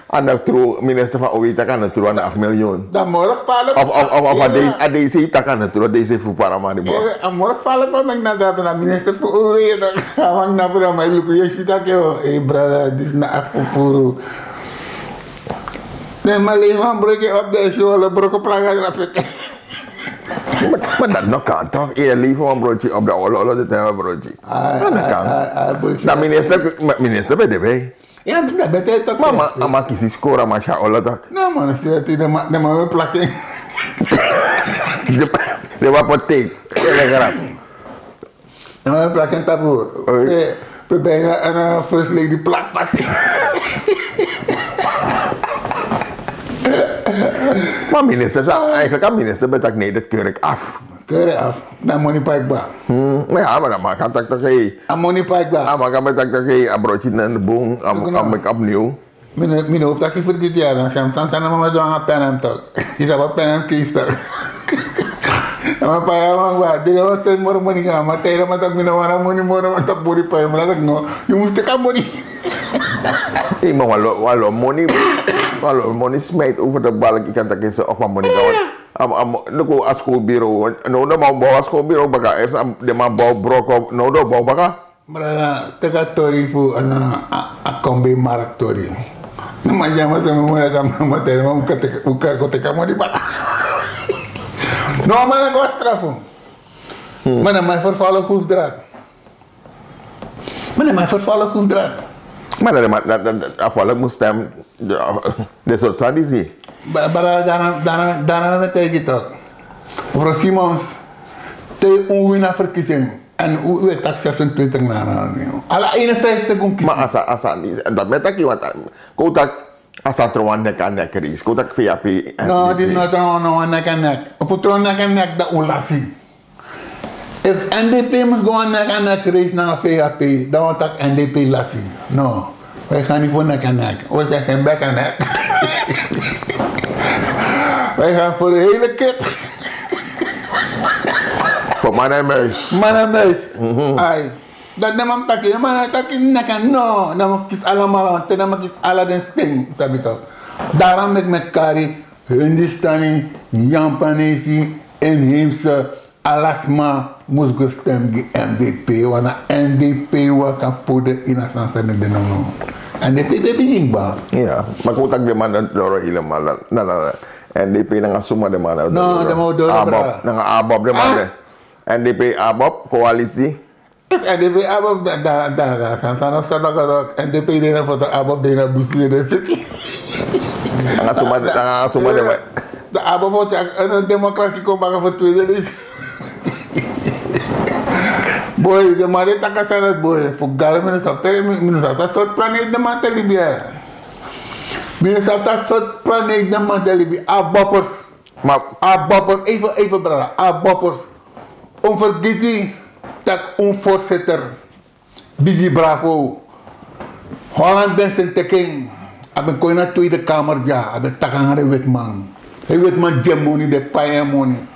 anak tru minister van Owita kan tru anak 8 miljoen. Dan morgen vallen. Of ADC tak kan tru ADC voor paramani bo. Morgen vallen pa mag na minister voor Owita. Mag na para may luku yeshita kyo. Brother, this na afufuru. Nee, maar alleen maar break op de show, broko plaga rapet. Maar dat nog kan toch? Je lief van broodje op de oorlog, dat is een broodje. Dat kan. Dat minister bij de bij. Ja, dat betekent dat. Maar maar kies score, maar ja, oorlog toch? Nou man, als je dat in de man plakken. De wapotheek. De man plakken taboe. We bijna een first lady plak vast. Maar minister, eigenlijk kan minister betekent nee, dat keur ik af. Keur je af, dan money pike ba. Ja, maar dan mag ik dat toch hé. Een money pike ba. Maar kan betekent toch hé, een broodje in de boom, aan ik opnieuw. Mijn hoop dat je voor dit jaar, dan zijn we maar doen aan pen en toch. Je zou wel pen en kies toch. Maar pa ya man ba, dit was zijn money gaan, maar tegen dat ik mijn money want dat money pa, maar dat ik no, je moest te money. Maar wallo money smijt over de balk, ik kan dat kiezen of money gaan. Nuku a schoolbureau, no de man bouw schoolbureau baka, de man bouw brok, no de bouw baka. Maar teka tori voor een combi markt tori. Maar ja, maar ze moeten dat maar tegen maar hoe teka money baka. No, maar ik was straffen. Maar dan mijn vervallen hoefdraad. Maar dat afvallig moest hem de soort sadie. Daarna tegen toch. Mevrouw Simons, te onwinnaar verkiezing. En hoe weet dat 26 na. Alle 51 kom kiezen. Maar asa dat met dat wat koutak asa trouwan nek aan nek is. Koutak VAP. No, dit is not trouwan nek aan nek. Op trouwan nek aan nek dat onlassie. If NDP must go on nek aan nek race naar VAP, dan wordt dat NDP lassie. No, wij gaan niet voor nek aan nek. We zijn geen bek aan nek. Wij gaan voor de hele kip. Voor man en muis. Ai. Dat neem taki, man taki nek aan no. Dan kies allemaal, dan kies alle den sting, sabi toch. Daarom met me kari, Hindustani, Japanese, inheemse, alasma moest gestemd NDP, want NDP was kapot in een sansa de nono. NDP begin ba. Ja, maar ik ook de man door helemaal na NDP na suma de man. No, de man door bra. Na Abob de man. NDP Abob coalitie. NDP Abob da sansa op sabaga NDP de na foto Abob de na busli de fit. Na suma de man. De Abob was een democratie kom maar voor tweede list. Boy, de mare taka sarat boy. Fugar mene sapere mene sata sot planet de mate libya. Mene sata sot planet de mate libya. Abopers. Maar abopers even brada. Abopers. Onvergeten dat voorzitter Bigi Bravo. Holland Benson Teking. Aben koina Tweede Kamer ja. Aben takangare wetman. Hij wetman gemoni de payamoni.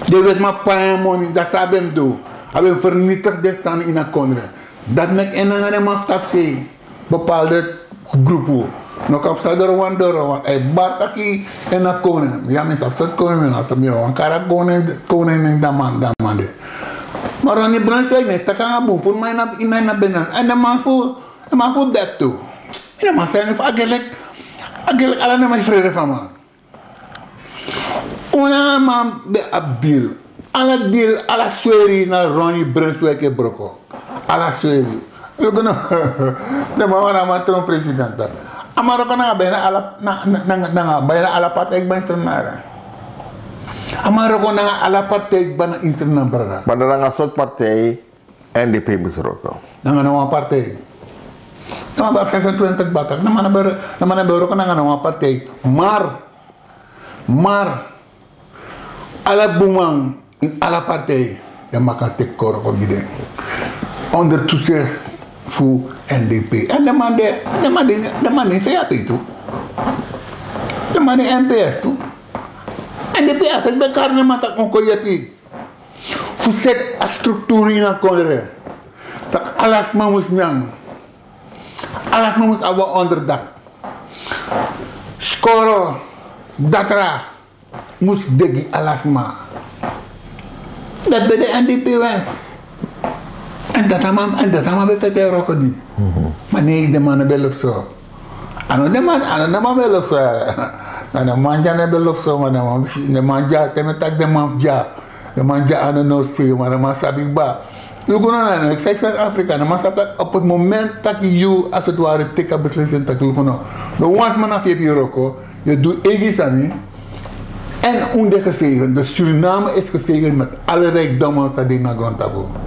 Je weet maar payamoni, dat zou hem doen. Hebben vernietigd de staan in een konre. Dat met een andere man stap zien. Bepaalde groepen. Nog op z'n door. Hij baat aki en een koning. Ja, mensen op z'n koning. Als ze meer een kara koning en dat man. Maar dan die Brunswijk niet. Dat kan gaan voor mij naar binnen. En de man voor dat toe. En de man zei niet, eigenlijk alle naar mijn vrede van man. Una man de abdil. Ala sweri na Ronnie Brunswijk e broko. Ala sweri. Lugo no. Dama naman Trump president. Amaro ka na bayna ala partij ba instrumental. Amaro ko na ala partij ba na instrumental. Pada nga sot partij NDP besroko. Nga nawa partij. Nama ba 26 batak naman na bero ka nga nawa partij. Mar ala bumang ala partij yang makatik koro ko gide. Ondertussen voor NDP. En de man saya itu. De man NPS tu. NDP atas karena mata kongko yapi. Fuset a strukturina kondre. Tak alas mamus nyang. Alas mamus awa onderdak. Skoro datra mus degi alas ma. Dat bede NDP wens. En dat allemaal bij het roken die. Maar nee, de man belop zo. Ano de man belop zo. De man ja belop zo, maar de man ja, temetak de man ja. De man ja aan de Noordzee, maar de man sabi ba. Lukuno ik zeg van Afrika, de man sabi op het moment dat je als het ware teka beslissing tak lukuno. De once man af je roko, je doet egisani. En ondergezegend, de Suriname is gezegend met alle rijkdommen die naar grond hebben.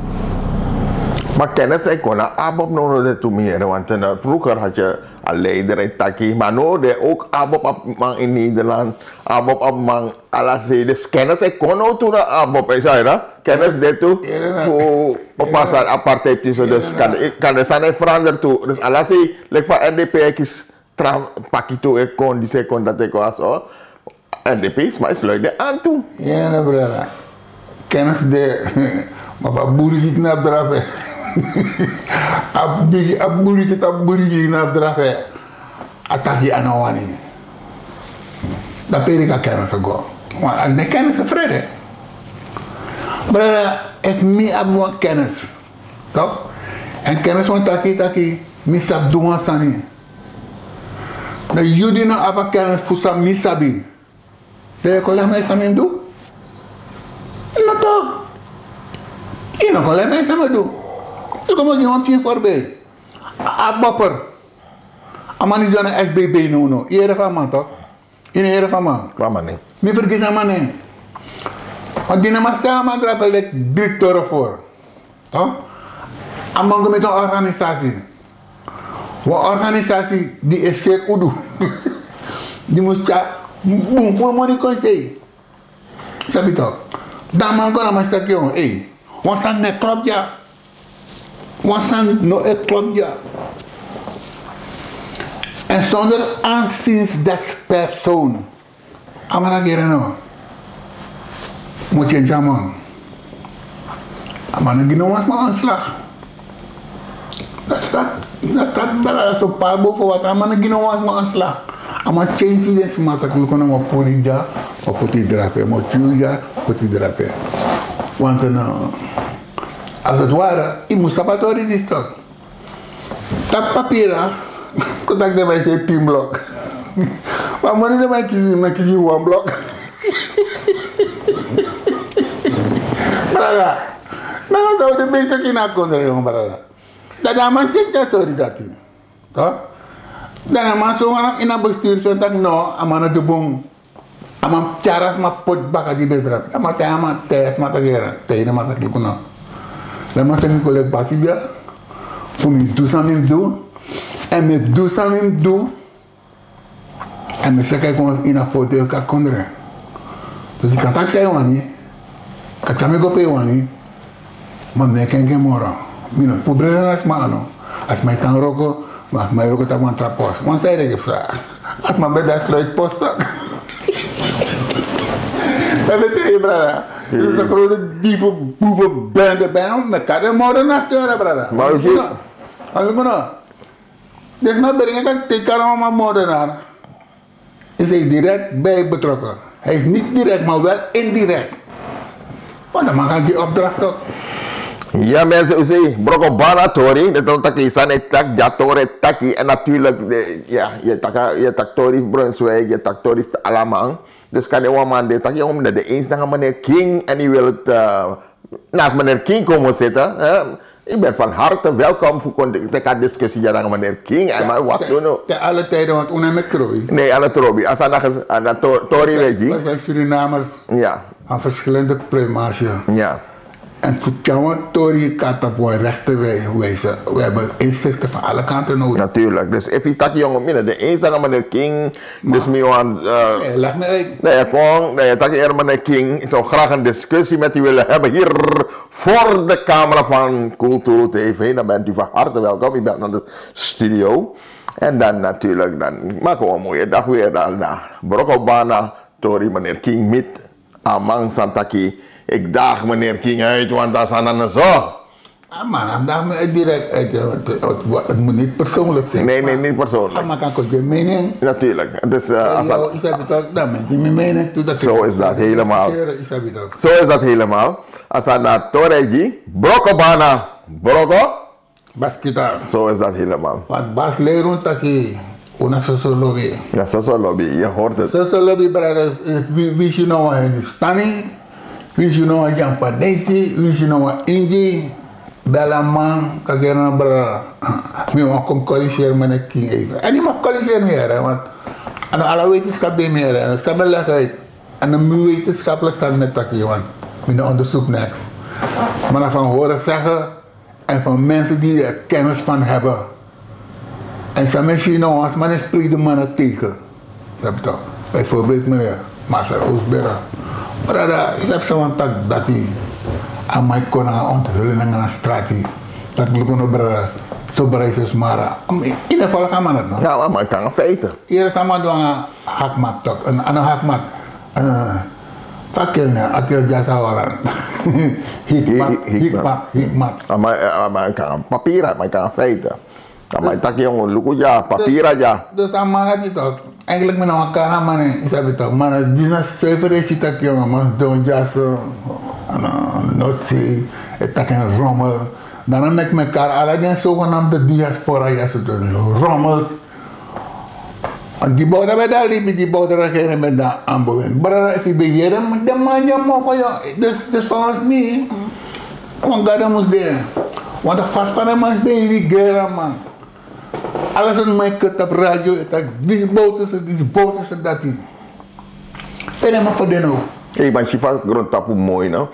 Maar kennis ik kon abop nodig te meer, want vroeger had je een leider in Taki, maar nu ook abop man in Nederland, abop man alles. Dus kennis ik kon ook toen abop is dat? Kennis dit toe voor oppassen apartheid tussen, dus kan de zijn veranderd toe. Dus alles like van NDP is pakje toe ik kon die second dat ik was hoor. NDP is maar sluit aan toe. Ja, brada. Kennis de maar boeren niet naar drapen. Aburi kita na drafe ataki anawani. Da perika kennis go. Maar de kennis is vrede. Brada, is mi abu kennis. Toch? En kennis van taki misab doen sani. De judi na apa kennis pusa misabi. De kola mai samen do. No toch. Ino kola mai samen do. Como je want zien voorbij. Abapper. Amani is dan een SBB no. Iedereen van man toch? Iedereen van man. Waarom niet? Mi vergeet aan man niet. Want die naast de man draait de directeur voor. Toch? Amang met een organisatie. Een organisatie die is zeer udu. Die moest ja boom voor money conseil. Sabi toch? Dan man kan maar zeggen joh, hey, want san ne klopt ja. Wasan no het klopt ja. En zonder aanziens des persoon. Amara gereno. Moet je jammer. Amara gino was maar aanslag. Dat staat bij zo'n paar boven wat. Amara gino was maar aanslag. Amara change den smart. Ik wil maar puri ja. Of poti drape. Mo chuja. Poti drape. Want als het ware, je moet sabatori die stok. Dat papier, contact de mij zei 10 blok. Maar wanneer mij kies 1 blok. Brada, nou zou de mensen kunnen komen, brada. Dat is een check dat hij. Toch? Dan is een zo in een bestuur zo dat no, amana de boom. Amam caras ma pot baka di bedra. Amate amate mata gera. Tena mata kulukuno. Dan mag ik collega Basia, voor me doe samen doen, en me doe samen doen, en me zeggen gewoon in een voordeel kan konderen. Dus ik kan tak zeggen wanneer, ik kan me kopen wanneer, maar me kan geen moro. Mino, proberen als mano, als mij kan roken, maar mij roken tak man trapos. Want zij denk ik zo, als mijn bed is sluit posten. Dat weet je, brada. Het is een grote diepe boevenbende bij hem. Met elkaar morgen nachteuren, brada. Maar hoe zit het? Dus nou brengen dat tekenen om een moordenaar. Is hij direct bij betrokken. Hij is niet direct, maar wel indirect. Maar dan mag hij opdracht ook. Ja, mensen, u ziet, Brokobana Tori, dat is taki san tak Jatore taki en natuurlijk, ja, je tak Tori Brunswijk, je tak Tori Alamang. Dus kan je wel man dit tak je om de eens naar meneer King en die wil het naast meneer King komen zitten. Ik ben van harte welkom voor de discussie met meneer King. En maar wat doen we? Te alle tijden, want we met Trobi. Nee, aan het Trobi. Als aan de Tori weet je. We zijn Surinamers. Ja. Aan verschillende plumage. Ja. En voor jou Tori kan op een rechte wijze. We hebben inzichten van alle kanten nodig. Natuurlijk. Dus if je dat jongen binnen de eens aan meneer King. Dus me aan. Nee, leg me uit. Nee, gewoon. Nee, dat je meneer King. Ik zou graag een discussie met u willen hebben hier voor de camera van Kulturu TV. Dan bent u van harte welkom. U bent naar de studio. En dan natuurlijk, dan maken we een mooie dag weer naar Brokobana. Tori meneer King met Amang Santaki. Ik daag meneer King uit, want dat is aan zo. Ah man, dan daag me direct uit. Het moet niet persoonlijk zijn. Nee, niet persoonlijk. Ah, maar kan ik je mening? Natuurlijk. Dus, dan met je mening. Zo is dat helemaal. Zo is dat helemaal. Als dat naar Toreji, Brokobana, Broko. Baskita. Zo is dat helemaal. Want Bas leert dat je una sociologie. Ja, sociologie, je hoort het. Sociologie, brothers, wie je nou in Stani. Wie je nou Jan Panesi, wie je nou Inji, Belaman, Kagera Bra. Mi mag kom corrigeren met een King even. En die mag corrigeren meer, want aan alle wetenschap ben meer. Ze hebben legheid. En een wetenschappelijk staat met dat hier, want we onderzoek niks. Maar dan van horen zeggen en van mensen die er kennis van hebben. En ze mensen nou als men spreekt de mannen tegen. Toch? Bijvoorbeeld meneer Marcel Oosberg. Maar ik heb zo'n tak dat hij aan mij kon onthullen aan de straat. Dat ik kon zo bereid is maar. In ieder geval kan man het nog. Ja, maar ik kan het feiten. Eerst aan mij doen een hakmat toch. Een hakmat. Fakir akil jasa waran. Hikmat. Maar ik kan papier, maar ik kan feiten. Maar ik tak jongen, luku ja, papier aja. Dus aan mij had je toch. Eigenlijk met elkaar man is dat toch. Maar die is zuiver is dat jongen. Maar doen jassen, notie, het tak een rommel. Dan met elkaar alleen zogenaamde diaspora jassen doen. Rommels. En die bouwden bij daar die bouwden regeren met dat aanbouwen. Maar als je beheren, dan man je maar van jou. Dus volgens mij, want dat moest doen. Want de vast van de man ben je geren man. Alles wat mij kut op radio, die boten ze dat die. En dan mag voor den ook. Ik ben chifa grond tapu mooi no.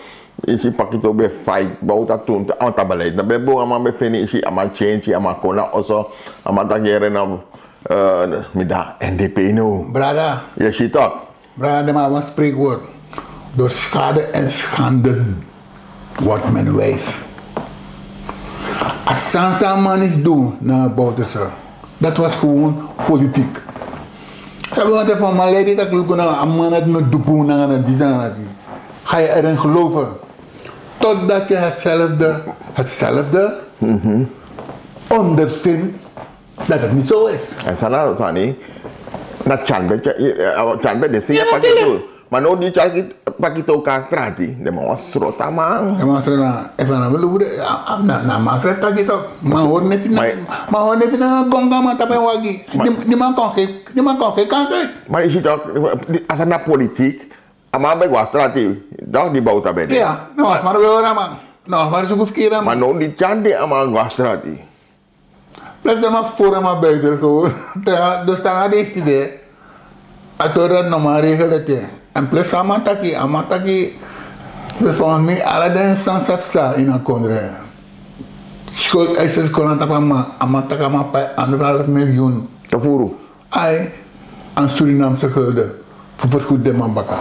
Isi pakito be fight bouw dat toen aan het beleid. Dan ben je aan mijn fini isi aan change aan mijn kona also aan mijn dageren nam met dat NDP no. Brada. Je ziet dat. Brada, maar een spreekwoord. Door schade en schande wordt men wijs. Als Sansa man is doen naar Bouterse, dat was gewoon politiek. Ze hebben wat van mijn leden dat ik een man het nog doen naar een design. Ga je erin geloven? Totdat je hetzelfde ondervindt dat het niet zo is. En sana niet. Dat chanbe de zie pakito. Maar nou die pakito kastrati, de man was rota man. De man was rota. Even naar willen worden. Na man was rota gitu. Maar hoor net na gonga man tapen wagi. Die man kan geen kans uit. Maar je ziet ook als er naar politiek. Maar bij Wastrati, dat die bouwt daarbij. Ja, nou, maar we horen man. Nou, maar zo goed keren. Maar nou die chande aan Wastrati. Blijf maar voor maar buiten gewoon. Dus dan heeft hij idee. Atoran nog maar regelen te. En plus amataki. Dus volgens mij alle dingen zijn sapsa in een kondre. Schuldeisers konden tappen amataka maar 1,5 miljoen. Te voeren. Ai, aan Surinaamse gulden. Voor vergoed de man bakken.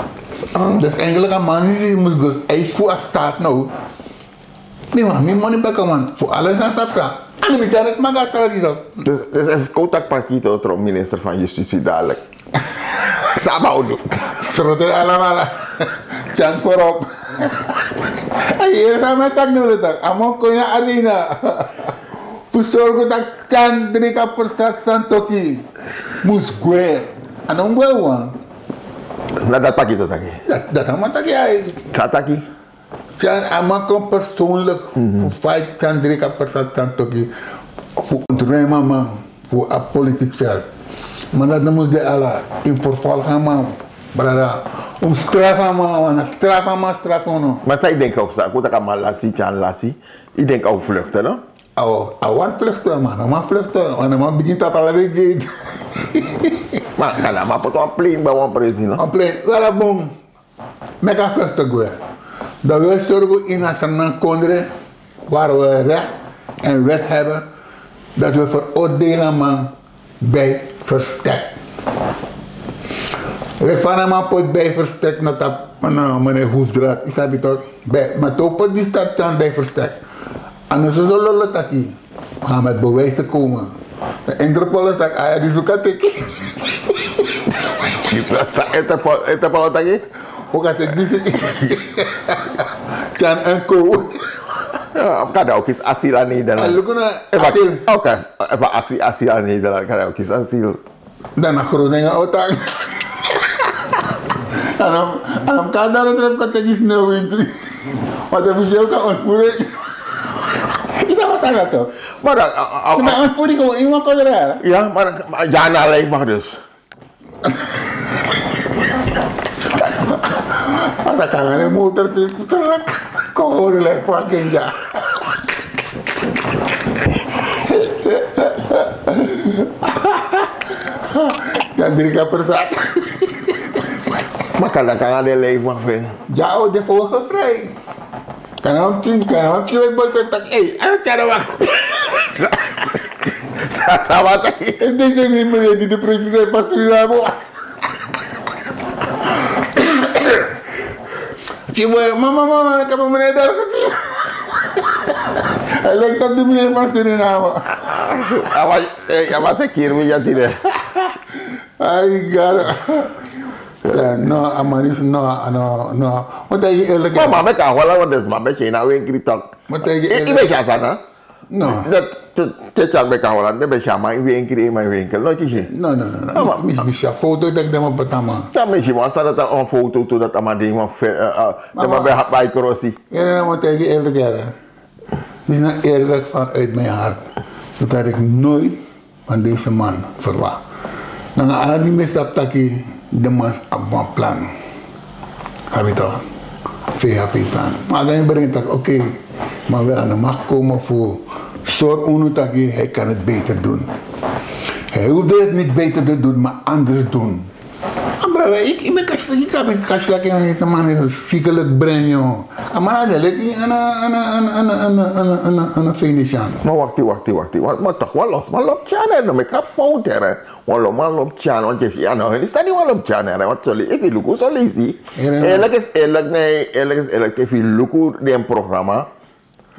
Dus eigenlijk een man die moet dus eis voor een staat nou. Nee man, niet money bakken man. Voor alles aan sapsa. En de misdaad is maar gastra die dat. Dus even contact partito trom minister van Justitie dadelijk. Sama doen. Schroter allemaal. Chang voorop. En hier zijn we tak nu tak. Amok ko na arena. Pusor tak Chang 3% santoki. Mus gue. Anong gue wan? Na dat pakito taki. Dat allemaal taki ay. Chataki. Chang amok ko persoonlijk voor 5 Chang 3% santoki. Voor ontruimen man. Voor een politiek veld. Maar dat moest de alla in verval gaan man. Brada, straf. Maar zij denken ook, ik moet maar lassie. Ik denk ook vluchten, no? Want vluchten, man. Maar vluchten. Want man begint op alle gate. Maar kan maar op een plane bij een president. Een plane. Wel een boom. Mega vluchten goed. Dat we zorgen in een kondre waar we recht en wet hebben dat we veroordelen man bij verstek. Ik van een man pot bij verstek naar dat meneer Hoefdraad. Is dat toch? Maar toch pot die stad dan bij verstek. En als ze zo lullen dat we gaan met bewijzen komen. De Interpol is dat die zoeken teken. Interpol dat je? Hoe gaat het die Jan en Co. Ja, kan ook eens asiel aan Nederland. Asiel. Oké, even actie asiel aan Nederland. Kan ook eens asiel. Dan naar Groningen auto. En dan kan daar het rep kan tegen sneeuw in. Wat even zo kan ontvoeren. Is dat wat dat toch? Maar dan ontvoering gewoon iemand kan er. Ja, maar ja, na leef mag dus. Als ik aan een motor kom horen lijkt van Kenja. Dan 3 keer per zak. Maar kan dat aan de leef mag vinden? Ja, de volgende vrij. Kan hem zien, kan hem zien met boter tak. Hé, en het jaar wacht. Sama tak. En deze niet meneer die de president van Suriname was. Mama, ik heb een meneer daar gezien. Hij lijkt op de meneer van Suriname. Ja, maar zeker wie je dit. Ay, God. No, Amaris, no. Wat denk je eerlijk? Maar ik kan wel wat dus, maar met je nou een keer toch. Wat denk je eerlijk? Ik weet je aan, no. Dat kan ik kan wel, dat ben je maar een keer in mijn winkel, nooit je. No. Misschien een foto dat ik dan op het allemaal. Ja, misschien was dat een foto toe dat allemaal ding van bij Corossie. Ja, wat denk je eerlijk? Het is nou eerlijk vanuit mijn hart. Dat had ik nooit van deze man verwacht. Dan ga ik niet meer stap taki de mans op een plan. Heb je toch? VHP-plan. Maar dan brengt ik, oké, maar we aan de macht komen voor zorg onutaki, hij kan het beter doen. Hij hoefde het niet beter te doen, maar anders doen. Maar ik ben kastelijk in deze man is een ziekelijk brein, joh. Maar dat is een Venetiaan. Maar wacht. Maar toch wel los. Maar loopt Tjana, dan ben ik een fout, hè. Maar loopt Tjana, want je hebt ja, nou, is dat niet wel loopt Tjana, hè. Want ik wil ook zo lazy. Eerlijk is eerlijk. If you look at the programma,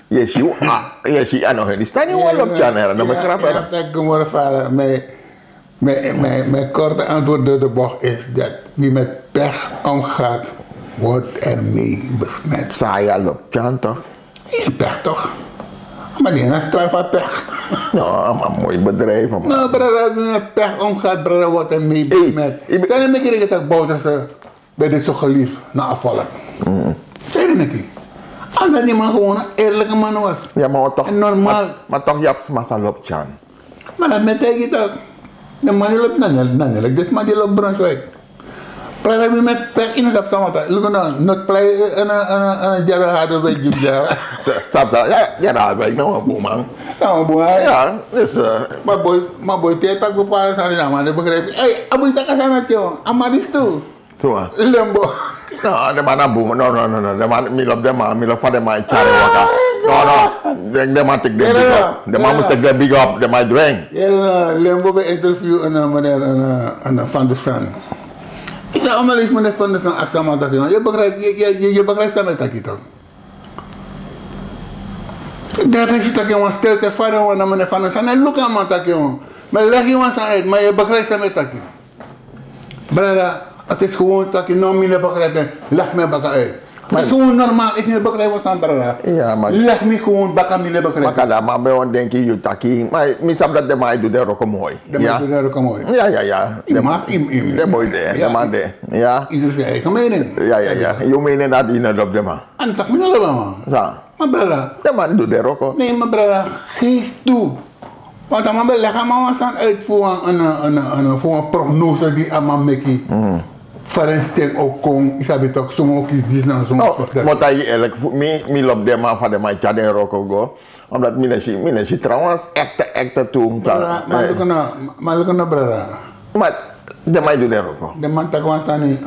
je ziet aan nog niet. Staan niet wel op Tjana, dan ben ik krap, hè. Ja, dat kan worden vader. Mijn korte antwoord door de bocht is dat wie met pech omgaat, wordt ermee besmet. Saai loopt Tjana, toch? Ja, pech toch? Maar die is straf van pech. Ja, maar mooi bedrijf. Nou, brother, wie met pech omgaat, brother, wordt ermee besmet. Zijn er een keer dat Bouterse bij dit zo geliefd naar afvallen? Zijn er een keer? Omdat die man gewoon een eerlijke man was. Ja, maar toch. En normaal. Maar toch, je hebt massa loopt Tjana. Maar dat betekent dat de man die loopt nanelijk, dus man die loopt Brunswijk. Praat je met pech in het opzamata. Look nou, not play een jaren harder bij je jaren. Ja, daar ben ik nou een boel, man. Nou, boy. Ja, dus... Maar boy, die tak bepalen zijn die namen, dat begrijp je. Hé, aboy tak aan het joh, Amadis toe. Toe, Lembo. no, de man boom. No. De man, milop de man van de man chare waka. No. De man take the big up. De man moest take the big up. De man dwang. Ja, Lembo bij interview en meneer Van der San. Ik zei allemaal eens meneer Van der San, Aksama tak je begrijpt samen tak je toch? Dat is tak je stel te vader van meneer Van der San. En look aan man tak je. Maar leg je wat uit, maar je begrijpt samen tak je. Brada. Het is gewoon dat je nog meer begrijpt, leg me bakken uit. Het is gewoon normaal, ik niet begrijp wat aan brada. Ja, maar... Leg me gewoon bakken meer begrijpen. Maar bij ons denk je, taki. Maar misschien dat de man doet er ook mooi. De man doet er ook mooi. Ja. De mooi de man de. Ja. Ieder zijn eigen mening. Ja. Je mening dat die net op de man. En dat moet allemaal. Ja. Maar brada. De man doet er ook. Nee, maar brada, geef toe. Want dan moet je leggen maar wat aan uitvoeren voor een prognose die allemaal meki. Farenstein ook kon, isabi toch, soms ook is dit nou soms. Wat hij eigenlijk, mi lop de man van de man Chad en Rocco go, omdat minesi trouwens echt toen. Maar lukken na brada. Maar de man doet de Rocco. De man tak was aan een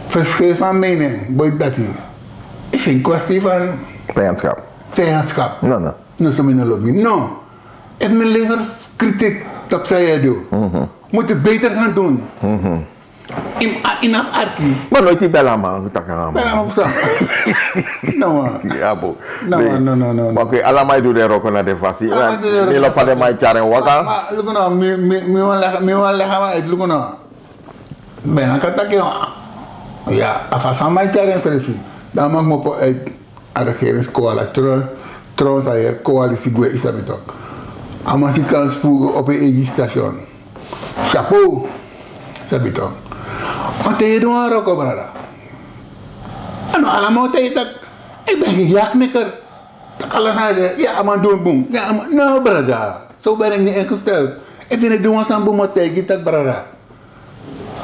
verschil van mening, boy dat hij. Is een kwestie van vijandschap. No. No, zo min lobby. No. Het mijn levens kritiek dat zij doen. Moet het beter gaan doen. In arki. Maar nooit die bella man, tak aan. Bella man zo. No. Ja bo. No. Maar oké, allemaal doet de Rocco naar de vasie. Mi lop van de man Chad en Waka. Maar lukken nou, mi wil leggen maar uit lukken nou. Ben ik dat ja, afhankelijk van Chad en versie. Dan mag ik me uit de regeringscoalitie. Trouwens, hier coalitie gue is dat ook. Als je kans voegen op een eigen station. Chapeau, zeg je toch? Want je doet een rokko, brada. En allemaal tegen dat, ik ben geen jaknikker. Dat alles zeggen, ja, maar doe een boem. Ja, maar, nou, brada. Zo ben ik niet ingesteld. Ik vind het doen als een boem, maar tegen dat, brada.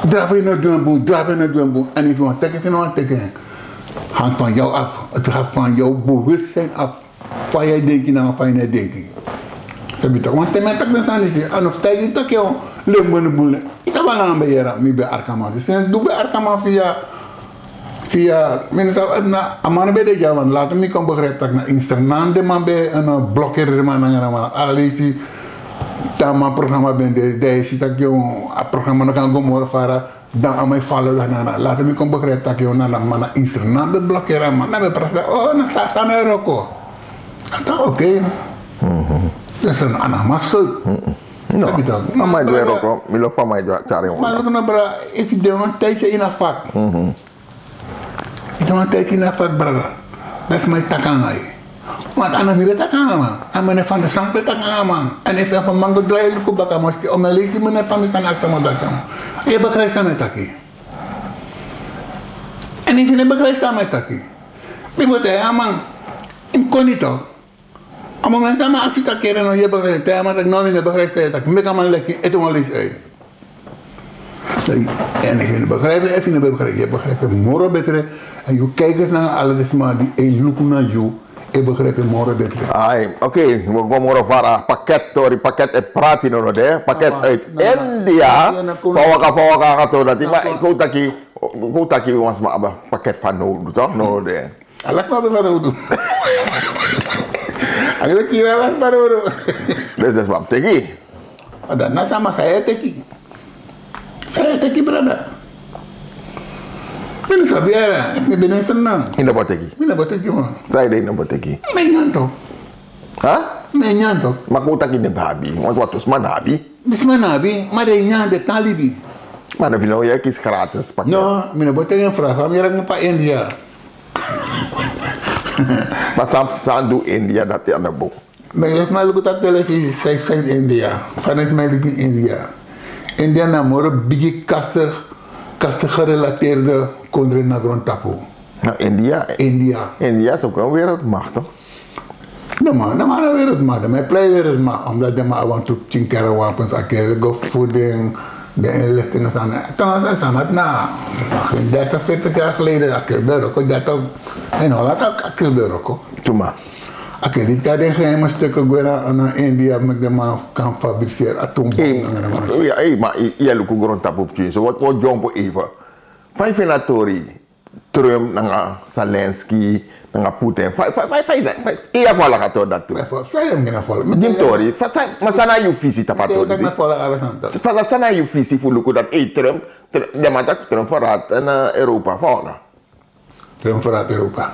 Drap je naar doen een boem. En if je want tekenen, vind je want tekenen. Hangt van jou af. Het gaat van jouw bewustzijn af. Van jij denken naar van je denken. Zeg je toch? Want ten minste, ik ben staan hier. En of tijd je toch jou leuk met de boel. Ik heb wel een beetje mee bij Arkaman. Dus ik doe bij Arkaman via mensen na amane bij de jaar. Want later me kan begrijpen dat ik naar Instagram de man bij een blokkeer man naar Alesi. Dat mijn programma ben de is dat je een programma kan gaan morgen varen. Dan aan mij vallen dan later me kan begrijpen dat je naar Instagram de blokkeren man. Dan ben ik oh, na sana roko. Oké. Dat is een anama schuld. No. Maar mij doe roko, mi lo van mij doe cari. Maar look nou bra, if je doet een tijdje in een vak. Je doet een tijdje in een vak, brada. Dat is mijn takangai. Want aan de takanga man. Aan mijn van de sampel takanga man. En if je van mango draaien lukken bakken moski. Om mijn lezen mijn van de san aksama dakam. Je begrijpt zijn met taki. En if je begrijpt zijn met taki. Ik moet zeggen, man. Ik kon niet toch. Op het moment dat ik zit te keren en je begrijpt het, maar ik nog niet begrijp het, ik kan maar lekker eten maar liefst uit. En als je het begrijpt, als je het begrijpt, je begrijpt het morgen beter. En je kijkt naar alle desma die loeken naar jou, je begrijpt het morgen beter. Oké, we gaan morgen varen pakket het praten nog de pakket uit India. Vawaka gaat dat die, maar ik hoop dat je ons maar een pakket van nodig toch? Nodig de. Alak maar van nodig. Agak kira las baru. Dat wat teki. Dan sama saya teki. Saya teki berada. Ini sabiara, ini benar senang. Ini apa teki? Ini apa teki mah? Saya ini apa teki? Menyanto. Hah? Menyanto. Maku taki ne babi, waktu mana nabi? Di mana nabi? Mana nyanto talibi. Mana bilang ya kis gratis pakai. No, mina boteng yang frasa, mira mo pa India. Maar Sandu India dat aan de boek. Maar je hebt maar ook op televisie, zijn India. Vanuit mij liep in India. India namoro bigi kasten gerelateerde kondre na grond tapu. Nou India is ook wel wereldmacht toch? Nou maar een wereldmacht. Mijn plei wereldmacht. Omdat je maar want ook 10 keer wapens akeren, go voeding, de inlichtingen zijn. Toen zijn het na. 30, 40 jaar geleden akeren ook dat ook. En Holland ook akeren ook. Toen maar. Oké, die tijd geheime stukken naar India met de man kan fabriceren atoombommen. Ja, maar je lukt gewoon tapopje. Zo wat jompo even. Vijf senatori, Trump, nanga Zelensky, nanga Putin. Vijf. Iya vola kato dat tu. Saya mungkin vola. Dim tori. Masana you visi tapato. Dat is vola alles aan dat. Masana you visi voor lukt dat Trump. De man dat Trump vooruit naar Europa volgen. Trump vooruit Europa.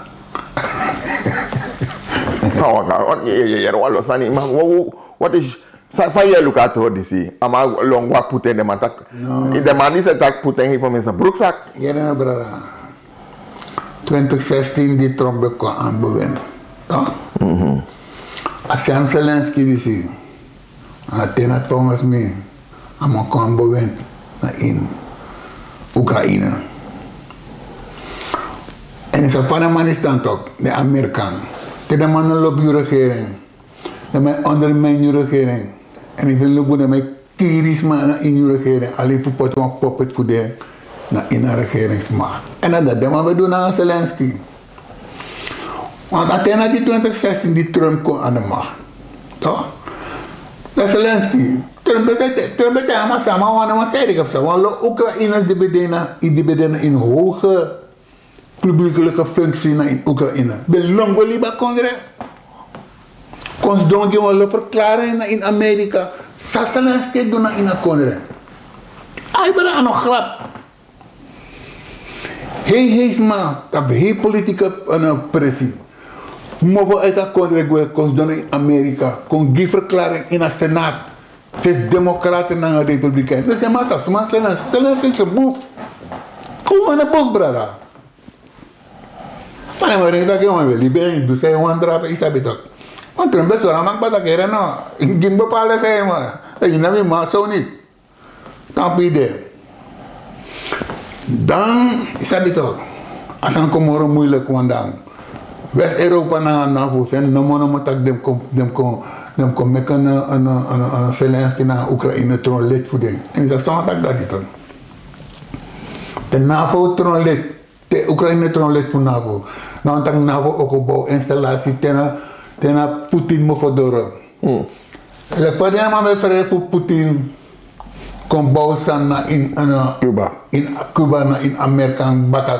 Wat is van je look at hoor die ama long wat Putin de man tak de man is dat Putin heeft van zijn broekzak. Ja nou brada. 2016 die Trump kwam aanbewen. Toch? Als Zelensky die tenat volgens mij allemaal kwam bewen in Oekraïne. En is van een man is dan toch de Amerikaan. De man loopt je regering. De man ondermijnt je regering. En ik wil lopen naar mij kirisma in uw regering. Alleen voor pot van poppet voor de in een regeringsmacht. En dat hebben we doen aan Zelensky. Want uiteindelijk die 2016 die Trump kon aan de macht. Toch? Dat Zelensky. Trump is maar samen, want zei ik op zo. Want de Oekraïners die bedenen in hoge publiekelijke functie in Oekraïne. Belongo liba kondre. Kons dongi wel verklaren in Amerika. Zelensky doen in een kondre. Hij brengt aan een grap. Hij is maar, dat is politieke pressie. Maar uit dat kondre kons doen in Amerika. Kon die verklaring in de Senaat. Het is democraten en republikein. Dus je maakt dat. Zelensky is een boef. Kom aan een boef, brada. Maar dan denk ik dat je liberen, dus hij want drapen is het ook. Want Trump is wel makkelijk dat keren nou. Ik ging bepalen geen maar. Dat je nou maar zo niet. Dan bieden. Dan is het ook. Als een komoro moeilijk want dan. West-Europa naar NAVO zijn, dan moet ik dem kom met een Zelensky naar Oekraïne tronlid voor ding. En ik zeg zo dat dat niet. De NAVO tronlid, de Oekraïne tronlid voor NAVO. Nou dan NAVO ook op installatie tena Putin moet verdoren. De padden maar verder voor Putin kon bouwen in Cuba. In Cuba in Amerika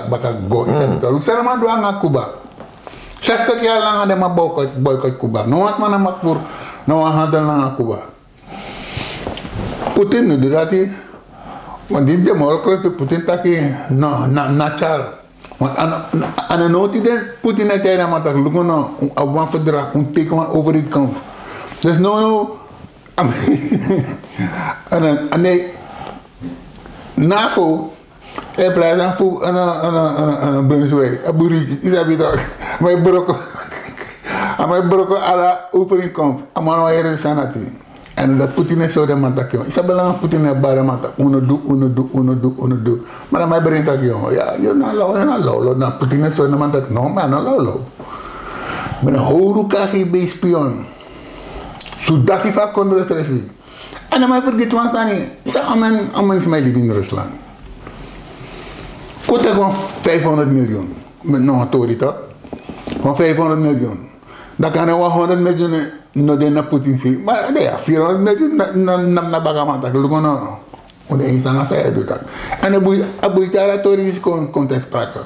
bakak go. Ik zeg maar doe aan Cuba. 60 jaar lang hadden maar boycott Cuba. Nou wat man maakt voor nou handel naar Cuba. Putin nu doet dat hij. Want dit de morgen Putin taki nachal. Want aan een noot die Putin het hij maar tak lukken nou op een verdrag om teken over dit kamp. Dus nou en NAVO hij blijft aan voor een Brunswijk, een burrito, is dat niet ook? Maar broko alla overeenkomst, maar nou hier in Sanati. En dat Putin is zo de man dat is belangrijk Putin is bare man dat uno do. Maar dan brengt dat ja, je na lolo, na Putin is zo de man dat no man na lolo. Maar een horu KGB spion. Zodat hij vaak kon restressen. En dan vergeet wat sani. Is amen is mijn in Rusland. Kost gewoon 500 miljoen. Met nog een tori toch? Van 500 miljoen. Dan kan er wel 100 miljoen naar Putin zien. Maar nee, 400 miljoen naar Bagaman. Dat lukt nou. Want eens aan zij doet dat. En dan moet je daar tori is context praten.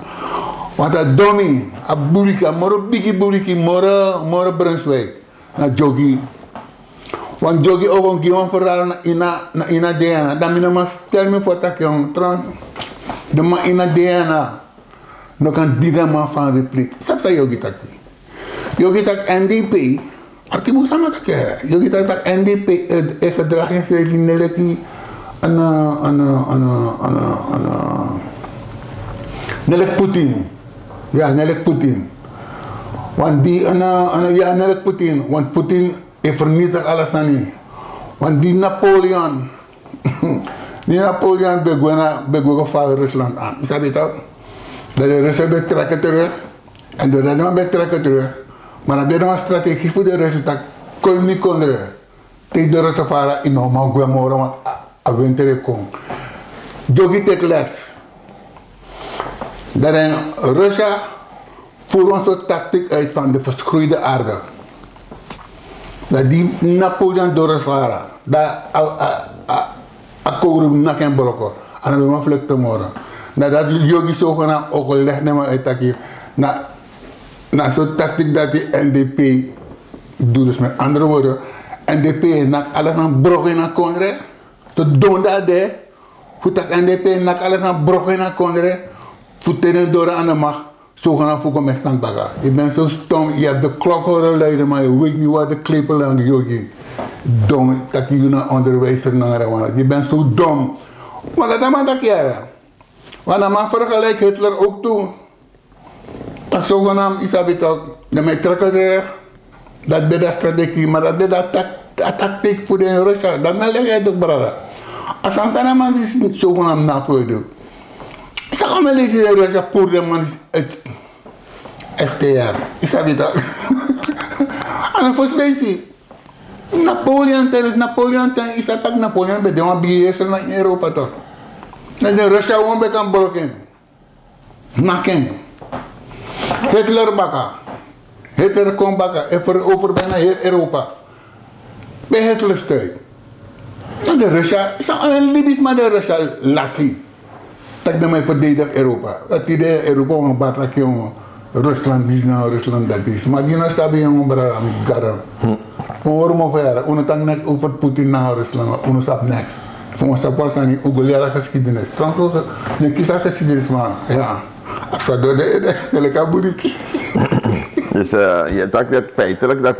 Want dat domi, buriki, moro bigi buriki, moro Brunswijk. Na jogi. Want jogi ook een gewoon verhaal in DNA. Dan moet je stel me voor dat je trans. De man in DNA. No kan drama van repliek. Sabsa yogi tak. Yogi tak NDP. Artikel sama tak ya. Yogi tak NDP gedragingsregeling neleki nelek Putin. Ja, nelek Putin. Want die ja nelek Putin. Want Putin vernietigt alles aan nie. Want die Napoleon. Die Napoleon begwe vader Rusland aan. Is dat niet ook? Dat de Russen betrekken terug. En doordat ze betrekken terug. Maar dat is een strategie voor de Russen. Dat kon niet konden. Tegen de Russen varen in normaal Guamora. Want a winter komt. Jogi tek les. Dat in Russia voert een soort tactiek uit van de verschroeide aarde. Dat die Napoleon door varen. Dat akkoord nak en broko. En dan vlucht te morgen. Dat Yogi zogenaamd ook legt nemen uit dat je na zo'n tactiek dat die NDP doet. Dus met andere woorden, NDP nak alles aan brok in een kondre. Zo doen dat de. Hoe dat NDP nak alles aan brok in een kondre. Voeten door aan de macht. Zogenaamd voor met standbaga. Je bent zo stom, je hebt de klok horen luiden, maar je weet niet wat de klepel aan de Yogi. Dom, dat je naar onderwijzer naar je bent zo dom. Maar dat is maar dat je. Want dan mag vergelijk Hitler ook toe. Dat zogenaamd is het ook. Dan met trekken er. Dat is de strategie, maar dat is de tactiek voor de Russen. Dat is het ook, brada. Als een van man is zogenaamd navoeren. Ik zeg allemaal eens in de Russen voor de man het STR. Is dat niet ook? En dan voor Spacey. Napoleon tijdens is attack Napoleon bij de BS in Europa toch. Dat is de Russia gewoon bij kan blokken. Naken. Hitler baka. Hitler kon baka. En verover bijna heel Europa. Bij Hitler's tijd. De Russia, een Libisch maar de Russia lassie. Dat ik mij verdedig Europa. Dat die de Europa een batrak jongen. Rusland is nou Rusland dat is. Maar die nou staat jongen brada met garam. Waarom over unutang next over Putin naar Rusland. Unusap next. Voor stap was aan die Oegolera geschiedenis. Trouwens, de kisa geschiedenis maar ja. Zo door de lekker boeriki. Dus je tak net feitelijk dat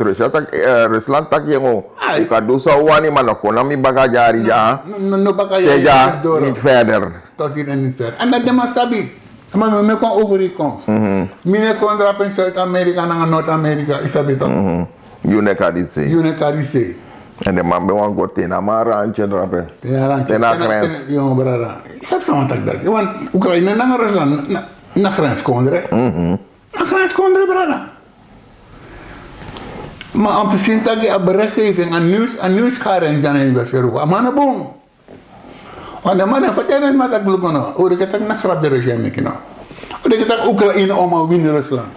Rusland tak jongen. Je kan doen zo wanneer maar nog kon aan bagajari ja. No bagajari niet verder. Tot hier niet verder. En dat de masabi. Maar nu kon overeenkomst. Mine kon drap in Zuid-Amerika naar Noord-Amerika. Is dat beter? Unekarise. En de man bewan goed in maar randje drapen. Ja, randje. Ten grens. Jongen brada. Ik heb zo'n tak dat. Want Oekraïne naar Rusland naar grens kondre. Naar grens kondre brada. Maar om te zien dat je een berichtgeving aan nieuws gaat in Europa. Maar een boom. Want de mannen vertellen me dat ik lukken. Hoe ik het naar grap de regime kino. Hoe ik het Oekraïne om te winnen Rusland.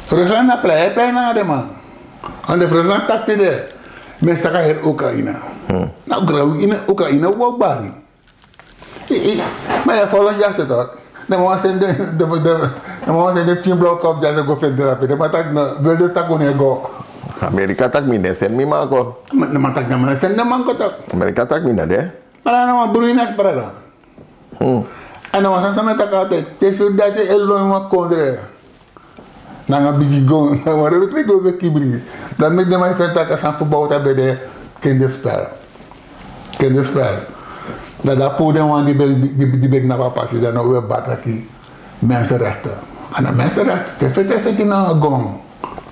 Rusland na plei naar de man. En de Rusland takte de. Mensen gaan hier Oekraïne. Nou Oekraïne wou bari. Maar ja, volgend jaar zit dat. Dan moet je de teamblok op dat ze go federeren. Dan moet je de tak kunnen go. Amerika tak minder sen mi mako. Maar tak namanya sen de man kotak. Amerika tak minder deh. Maar dan maar bruinas brada. En dan was sama tak ate. Tesu dat je elo ma kondre. Nanga busy go. Maar we trek go kibri. Dan met de mij venta ka san voetbal ta bede kinderspel. Dat poeden want die bek na papa si dan we batraki mensenrechten. En de mensenrechten te vet na gong.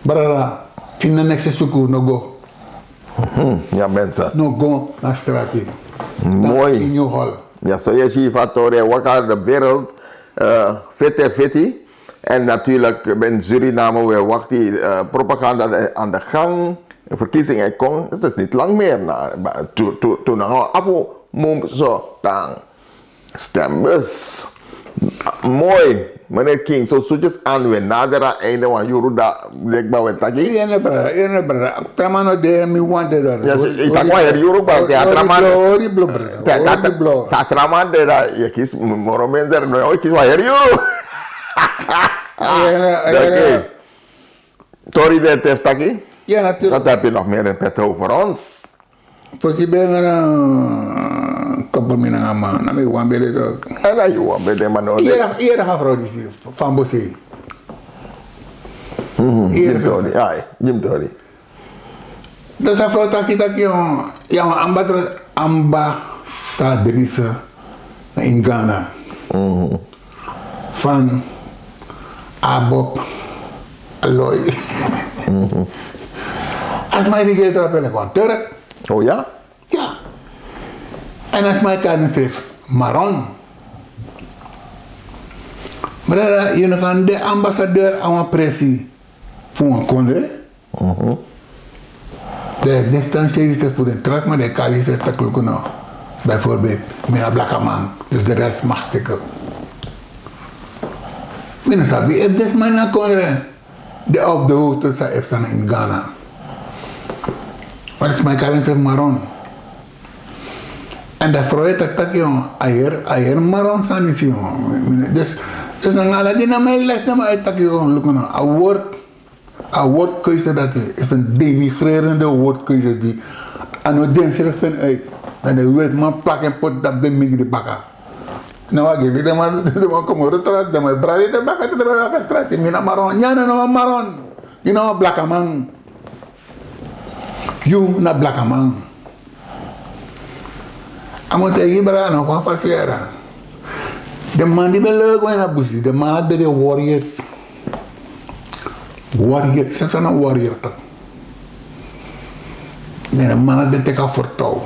Brada. In de next suku no go. Ja mensen. No go naar straat. Mooi. In New Hall. Ja, zo je ziet van Torre de wereld vette. En natuurlijk in Suriname weer wacht die propaganda aan de gang. Verkiezingen kon. Het is niet lang meer. Toen nog af zo dan stembus. Mooi. Meneer King, zo zoetjes aan we naderen einde van Juruda lekba we taki. Ene bra. Tramano de mi wante daar. Ja, ik tak maar Juruba teatraman. Teatraman de daar je kies moromender no ik kies wa Juru. Oké. Tori de teftaki? Ja, natuurlijk. Wat heb je nog meer in petto voor ons? Voorzien ben een koppel minanga man. Dan ben je wambele toch. En dan je wambele man. Eerder gaan vrouw die van Bosse. Jim Tori. Jim Tori. Dat is een vrouw taki ja, ambassadrice in Ghana. Van Abob Aloy. Als mij die geeft erop gewoon Turk. Oh ja? Ja. En als mij kan schrijft Maron. Maar je kan de ambassadeur aan een pressie voor een kondre. De distantie is voor de trans, maar de kali is het taklukken. Bijvoorbeeld, mijn blakke man. Dus de rest mag stikken. Mijn sabi, het is mijn kondre. De op de hoogte zijn in Ghana. Wat is mijn kali schrijft Maron. En dat vrouw tak jong, ayer Maron san is jong. Dus dan ala die naar mij legt naar mij tak jong, lukken. Een woordkeuze dat is een denigrerende woordkeuze die aan het denken van uit. En de weet man plak en pot dat de mig de baka. Nou ik de man komen retrat de man brade de baka de baka straat mina Maron. Ja no Maron. You know black man. You na black man. Amo te ibra no van farsiera. De man die beloog na busi, de man de warriors. Warriors, ze zijn een warrior toch? Nee, een man die teka vertrouwen.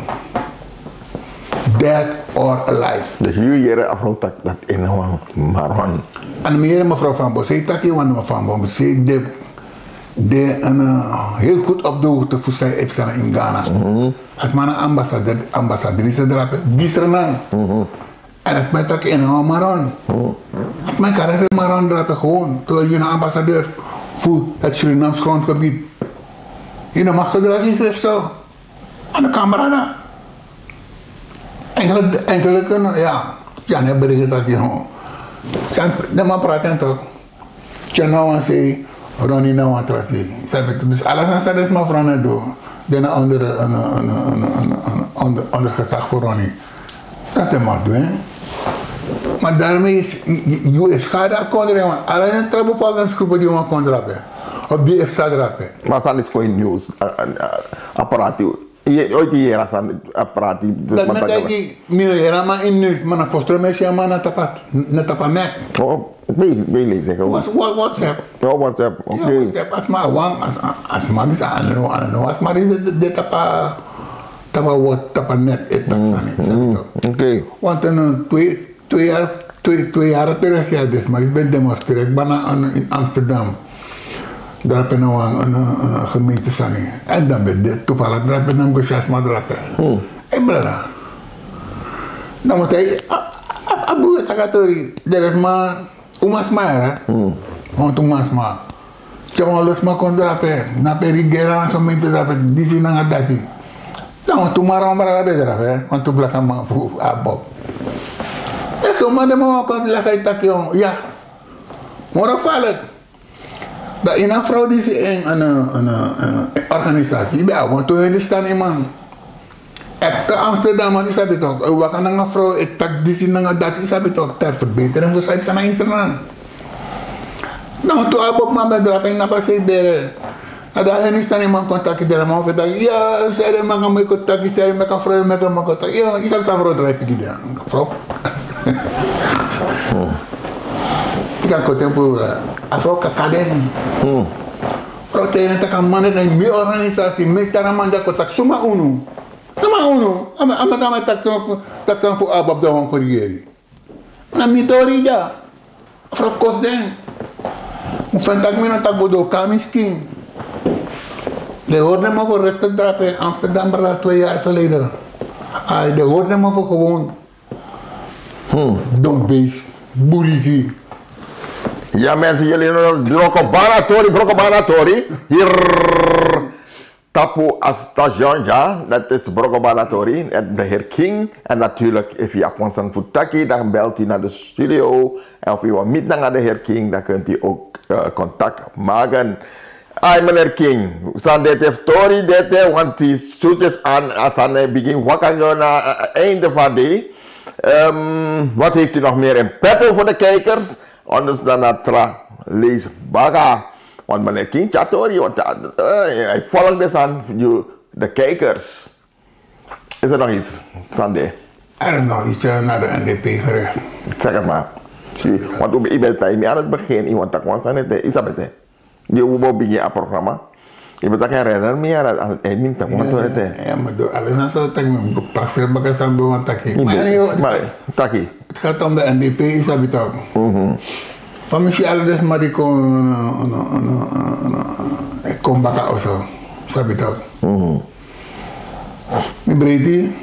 Dead or alive. Dus jullie jaren afloopt dat in een Maron. En mijn mevrouw van Bos, ik tak je van Bos, de de heel goed op de hoogte voor zij Epsana in Ghana. Als mijn ambassadrice drapen, Gisrenan. En dat mij tak in een maron. Als mijn karakter maron drapen gewoon, terwijl je een ambassadeur voor het Surinaams grondgebied. Je mag gedrag is zo. Aan de camera. Enkele kunnen, ja, nee, bericht dat je gewoon. Dan maar praten toch. Je nou aan zei, Ronnie nou aan trasi. Dus alles aan zei, dat is maar vrouw door. Dan onder gezag voor Ronnie. Dat is maar doen. Maar daarmee is je schade akkoord, want alleen een trouwbevolkingsgroep die je kon drapen. Op die eerste drapen. Maar dat is gewoon nieuws. Apparaat. Ooit hier als een apparaat. Dat met die miljoenen maar in nieuws, maar voor stroomesje maar net op net. Oh, ben lezen gewoon. WhatsApp. Oh, WhatsApp. Oké. WhatsApp als maar wang als maar is aan als maar is dit tapa net het dan. Oké. Want een 2 jaar terug ja dus maar is ben demonstreerd bijna in Amsterdam. Daar heb je nou een gemeente sanning. En dan ben je toevallig daar heb je een enthousiasme drapen. Hé brada. Dan moet hij abu het agatori. Er is maar umas maar hè. Want umas maar. Jangan los maar kon drapen. Na perigera gemeente drapen. Die zien aan dat die. Dan toen maar aan brada ben drapen. Want toen blijkt maar voor abob. En zo maar de man kan leggen dat jong. Ja. Maar vallen. Dat in een vrouw die een organisatie bij want toen is staan iemand. Ek Amsterdam die sabi toch. Wat kan een vrouw het tak die zien dat is sabi toch ter verbetering dus uit zijn Instagram. Nou toen heb ik maar bedrapen naar passie beren. Ada hen staan iemand contact daar maar of dat ja zei maar kan me contact zei maar kan vrouw met kan contact ja ik heb vrouw draai pigi daar vrouw. Ik kan contemporary. Afro kakadeng. Protein tak man na mi organisasi mi taraman da kotak suma unu. Ama kama takson fu abab da wan korigeri. Na mi dorida. Afro kosdeng. Un fantak mi na tagodo kamiskin. De hoorde me voor rustig drapen Amsterdam bijna 2 jaar geleden. De hoorde me voor gewoon. Donkbeest. Boerigi. Ja mensen, jullie hebben Brokobanatori. Hier tapu as station, ja. Dat is Brokobanatori. De heer King. En natuurlijk, als je op ons Futaki, dan belt u naar de studio. En of u wil niet naar de heer King, dan kunt u ook contact maken. Meneer King, Sunday heeft Tori dit, want die zoetjes aan als hij begin wakker naar het einde van de. Wat heeft u nog meer in petto voor de kijkers? Anders dan Natra lees Baga. Want meneer King Chatori, hij volgt dus aan de kijkers. Is er nog iets, Sunday? Er is nog iets naar de NDP gericht. Zeg het maar. Want ik ben tijd aan het begin, iemand dat was aan het Isabeth. Je moet beginnen het programma. Je bent herinner meer aan het einde van het ja, maar door alles aan zo tak me passer bagas aan bewan taki. Maar taki. Het gaat om de NDP is habitaal. Van misschien alles maar die kon bakken of zo. Is habitaal. Mi breedie.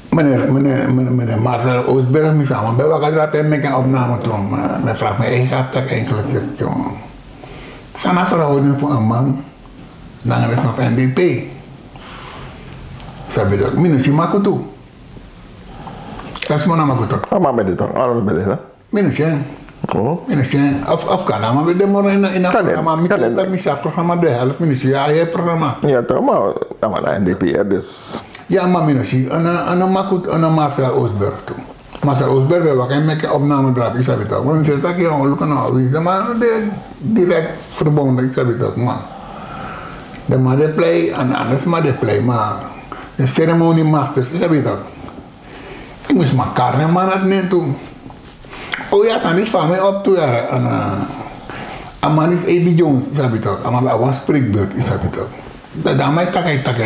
Meneer Marcel Oostberg, mi samen bij wat gaat er met een opname toen. Men vraagt me, ik ga dat enkele keer, jongen. Sana verhouding voor een man, dan is het nog NDP. Sabi dat, minus maak het toe. Dat is maar maak het toe. Maar met dit dan, alles met dit hè? Minus of kan maar met de morgen in het programma, met dat mis programma de helft minus ja, je programma. Ja, toch maar de NDP dus. Ja, maar minus en maak het en Marcel Oostberg toe. Marcel Oostberg wil ik met opname drapen, ik zeg het ook. Want je zegt dat je ongelukkig nou is, maar direct verbonden, ik zeg het ook, maar. De maar de play en alles maar de play, maar de ceremonie masters, ik zeg het ook. Ik moest maar karne maar dat niet doen. Oh ja, dan is van mij op toe jaren en man is Eddie Jones, ik zeg het ook. En maar was spreekbeurt, ik zeg het ook. Dat dan mij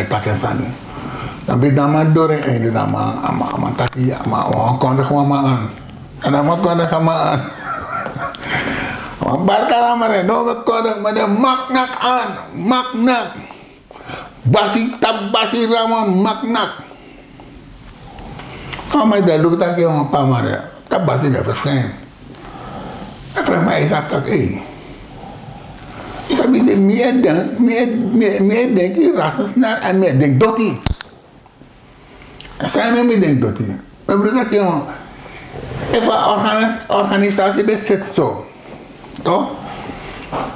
takken sani. Dan ben je dan maar door en einde dan maar taki, maar we konden gewoon maar aan. En dan kon ik maar aan. Barkara mare, no me kodak, maar de maknak aan, maknak. Basi tab basi ramon maknak. Maar dat lukt dat je een paar maanden. Dat basi dat verschijnt. En vraag mij, ik had dat, Ik heb meer denk, rassen snel en meer denk dotie. En zijn we meer denk dotie. Maar bedoel dat je even organisatie bezit zo. Toch?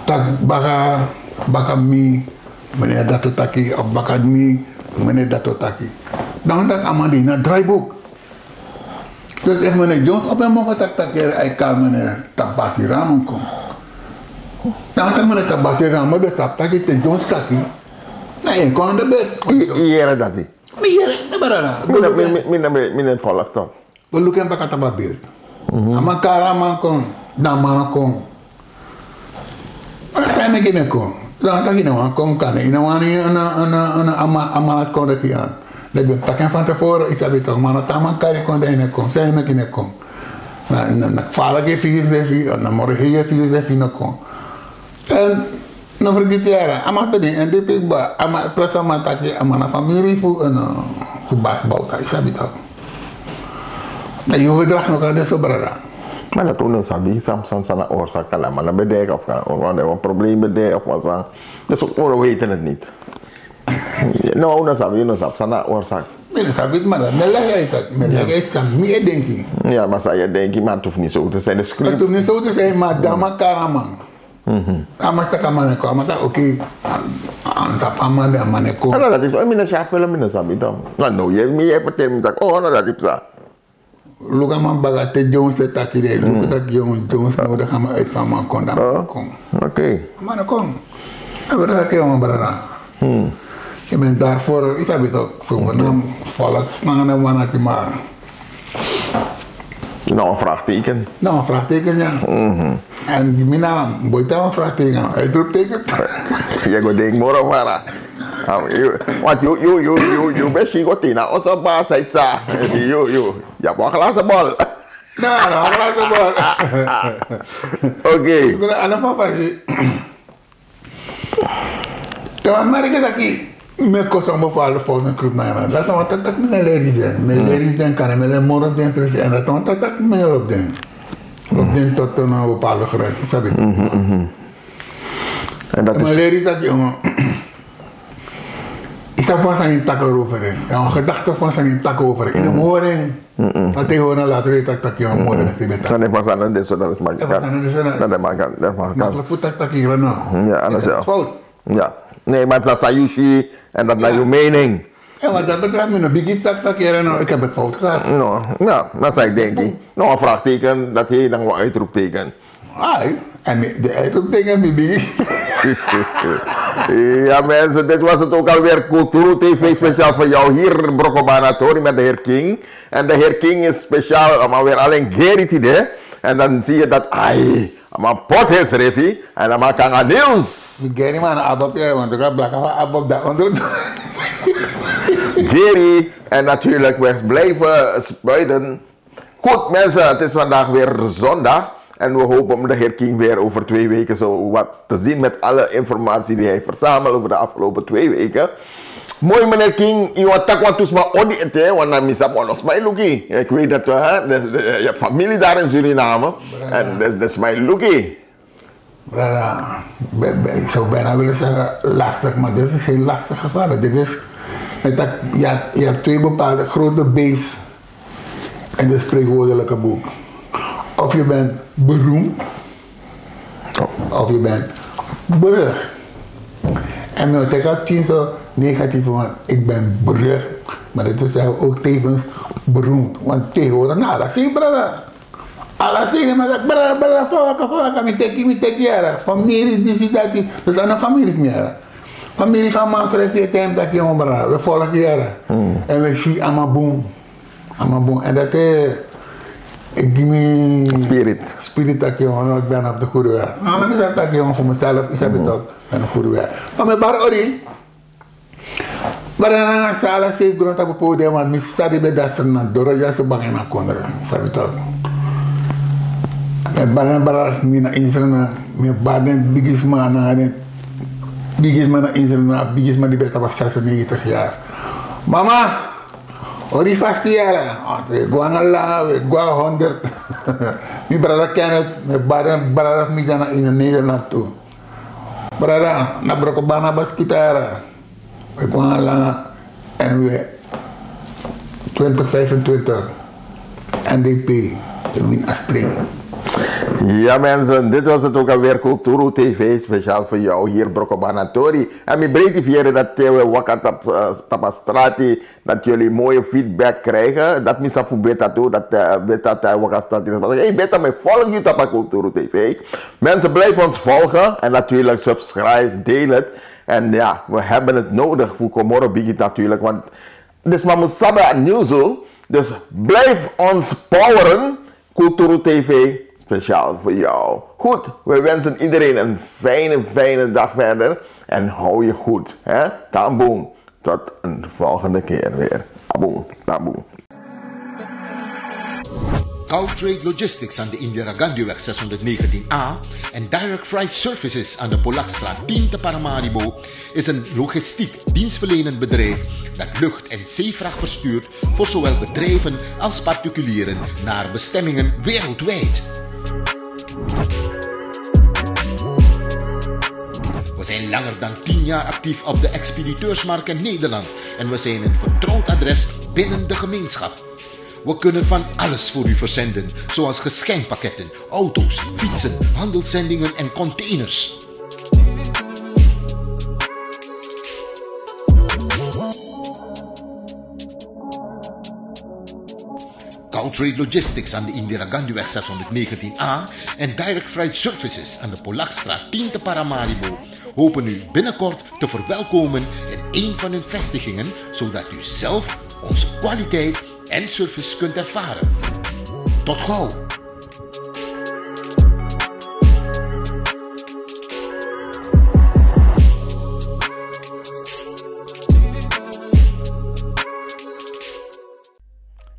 Tak baka mi, meneer dat taki, of baka mi, meneer dat taki. Dan dat allemaal die naar draaiboek. Dus if meneer Jones op een moment tak ik kan meneer Tabasi Ramon komen. Dan kan meneer Tabasi Ramon besap tak te Jones kaki. Nou, je kan de bed. Hier dat niet. Hier, berada. Min volg toch. We lukken baka tababeeld. Ama karaman kon, damana kon. Maar dat zijn we geen kon. Dan tak je nou kon kan. Je nou aan amalat kon dat je aan. Dat ben takken van tevoren is dat toch, maar dat man kan je kon de kon, zijn we geen kon. Na vallen je filosofie, na morgen je filosofie na kon. En dan vergeet je er, ama beding en dit ik ba, ama plus ama takje, ama na familie voor een basbouw, is dat toch. Dat je gedrag nog aan deze brada. Maar dat toen sabi, Samson sana oorzaak kan maar dan bedek of kan, een probleem bedek of wat dan. Dus we weten het niet. Nou, dat sabi, sana oorzaak. Maar sabi het maar, melegay sa meer denken. Ja, maar zei denken, maar het hoeft niet zo te zijn. Het hoeft niet zo te zijn, maar dama karaman. Ama sta kamane ko, ama ta oké. Sa pamane amane ko. Nou, dat is wel minder schaap willen minder sabi dan. Nou, je meer vertellen me dat, oh, nou dat is dat. Luka man bagate Jones te takide, luka tak Jones nou dat gaan we uit van man kon dan kom. Oké. Man kom. En we dat keer man brada. Je bent daarvoor, is dat toch zo van volk snangen en wanneer maar. Nou, een vraagteken. Nou, een vraagteken, ja. En die naam, boeit een vraagteken, uitroepteken. Je gaat denken, morgen maar. Want je bent chicotina, onze baas heeft dat. Je hebt een glazen bal. Nou, een glazen bal. Oké. Ik wil aan de papa zien. Terwijl merk dat ik me kost om bepaalde volgende groep naar dat want dat mijn ladies zijn. Mijn ladies zijn kan mijn morgen zijn en dat want dat mijn op den. Op den tot een bepaalde grens, snap je? En dat mijn ladies dat jongen. Ik zou van zijn takken over. Ja, een gedachte van zijn takken over. In de morgen. Dat tegenwoordig later weet dat je een morgen heeft met. Dan is het dus dat is makkelijk. Dat is makkelijk. Makkelijk voor dat je hier nou. Ja, dat is fout. Ja. Nee, maar dat is Ayushi en dat is jouw mening. Ja, wat dat betreft, mijn biggie tak hier nou, ik heb het fout gedaan. Nou, dat zou ik denken. Nou, een vraagteken, dat heet dan wel uitroepteken. En de uitroepteken, die biggie. Ja mensen, dit was het ook alweer Kulturu TV speciaal voor jou hier in Brokobanatori met de heer King. En de heer King is speciaal, maar weer alleen Gary Tide. En dan zie je dat, maar pot is Revi en dan maak ik nieuws. Gary man, abab ja, want ik heb blakken abab daar onder. Gary, en natuurlijk, we blijven spuiten. Goed mensen, het is vandaag weer zondag. En we hopen om de heer King weer over 2 weken zo wat te zien met alle informatie die hij verzamelt over de afgelopen 2 weken. Mooi meneer King, iemand tak wat dus maar odi ete, want dan misap ons mij lucky. Ik weet dat je hebt familie daar in Suriname en dat is mijn lucky. Ik zou bijna willen zeggen lastig, maar dit is geen lastig geval. Dit is, je hebt 2 bepaalde grote B's in het spreekwoordelijke boek. Of je bent beroemd, of je bent berucht. En nou, ik heb 10 zo negatief van, ik ben berucht, maar dat is ook tevens beroemd. Want tegenwoordig, nou, dat zie je, brada. Alla zie maar dat, brada, fawaka, mi teki, familie, die, dus aan een familie meer. Familie van Manfred, die tijd dat je brada, we volgen jaren. En we zien amaboom. En dat is... Ik geef me spirit dat je ik ben op de goede weg. Nou, dan is dat je voor mezelf, ik heb het ook, ben op de goede weg. Maar met bar ori, maar dan gaan ze alle zeven grond op het podium, want ik zat bij dat naar Doroja zo bang en naar Kondra, ik heb het ook. Met baras mina instrana, met baden biggest man na biggest man die beta was 96 jaar. Mama, ori 50 jaar, gua ngala, gua 100. Mi brada Kenneth, met baden baras mina in Nederland toe. Brada, na Brokobana bas kitara. We gaan lang en we 2025 NDP de win Astrid. Ja mensen, dit was het ook alweer Kulturu TV, speciaal voor jou hier Brokobana Tori. En ik breed dat we wakker tapastrati, dat jullie mooie feedback krijgen. Dat mis af beta toe, dat beta wakker strati. Hey beta, me volg je op Kulturu TV. Mensen blijven ons volgen en natuurlijk subscribe, deel het. En ja, we hebben het nodig voor Komoro Bigit natuurlijk, want dit is maar Musaba nieuws. Dus blijf ons poweren, Kulturu TV. Speciaal voor jou. Goed, we wensen iedereen een fijne dag verder. En hou je goed. Hè? Tamboom. Tot een volgende keer weer. Taboom. Taboom. Caltrade Logistics aan de Indira Gandhiweg 619A en Direct Freight Services aan de Polakstraat 10 te Paramaribo is een logistiek dienstverlenend bedrijf dat lucht- en zeevracht verstuurt voor zowel bedrijven als particulieren naar bestemmingen wereldwijd. We zijn langer dan 10 jaar actief op de expediteursmarkt in Nederland en we zijn een vertrouwd adres binnen de gemeenschap. We kunnen van alles voor u verzenden, zoals geschenkpakketten, auto's, fietsen, handelszendingen en containers. Caltrade Logistics aan de Indira Gandhiweg 619A en Direct Freight Services aan de Polakstraat 10 te Paramaribo hopen u binnenkort te verwelkomen in een van hun vestigingen, zodat u zelf onze kwaliteit en service kunt ervaren. Tot gauw!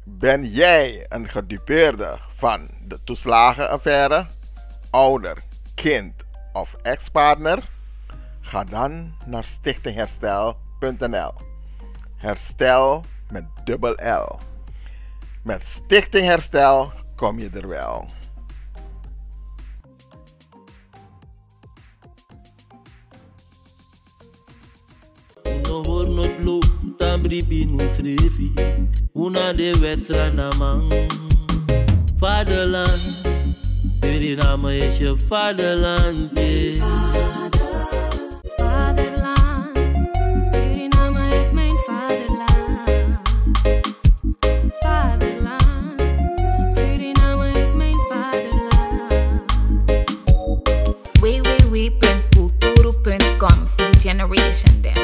Ben jij een gedupeerde van de toeslagenaffaire, ouder, kind of ex-partner? Ga dan naar stichtingherstel.nl. Herstel met dubbel L. Met Stichting Herstel kom je er wel. No horno blu, tambri binu srefi. Una de westra namang. Vaderland, Suriname is je vaderland. Vaderland, Suriname is mijn vaderland. Vaderland, Suriname is mijn vaderland. www.kulturu.com for the generation then.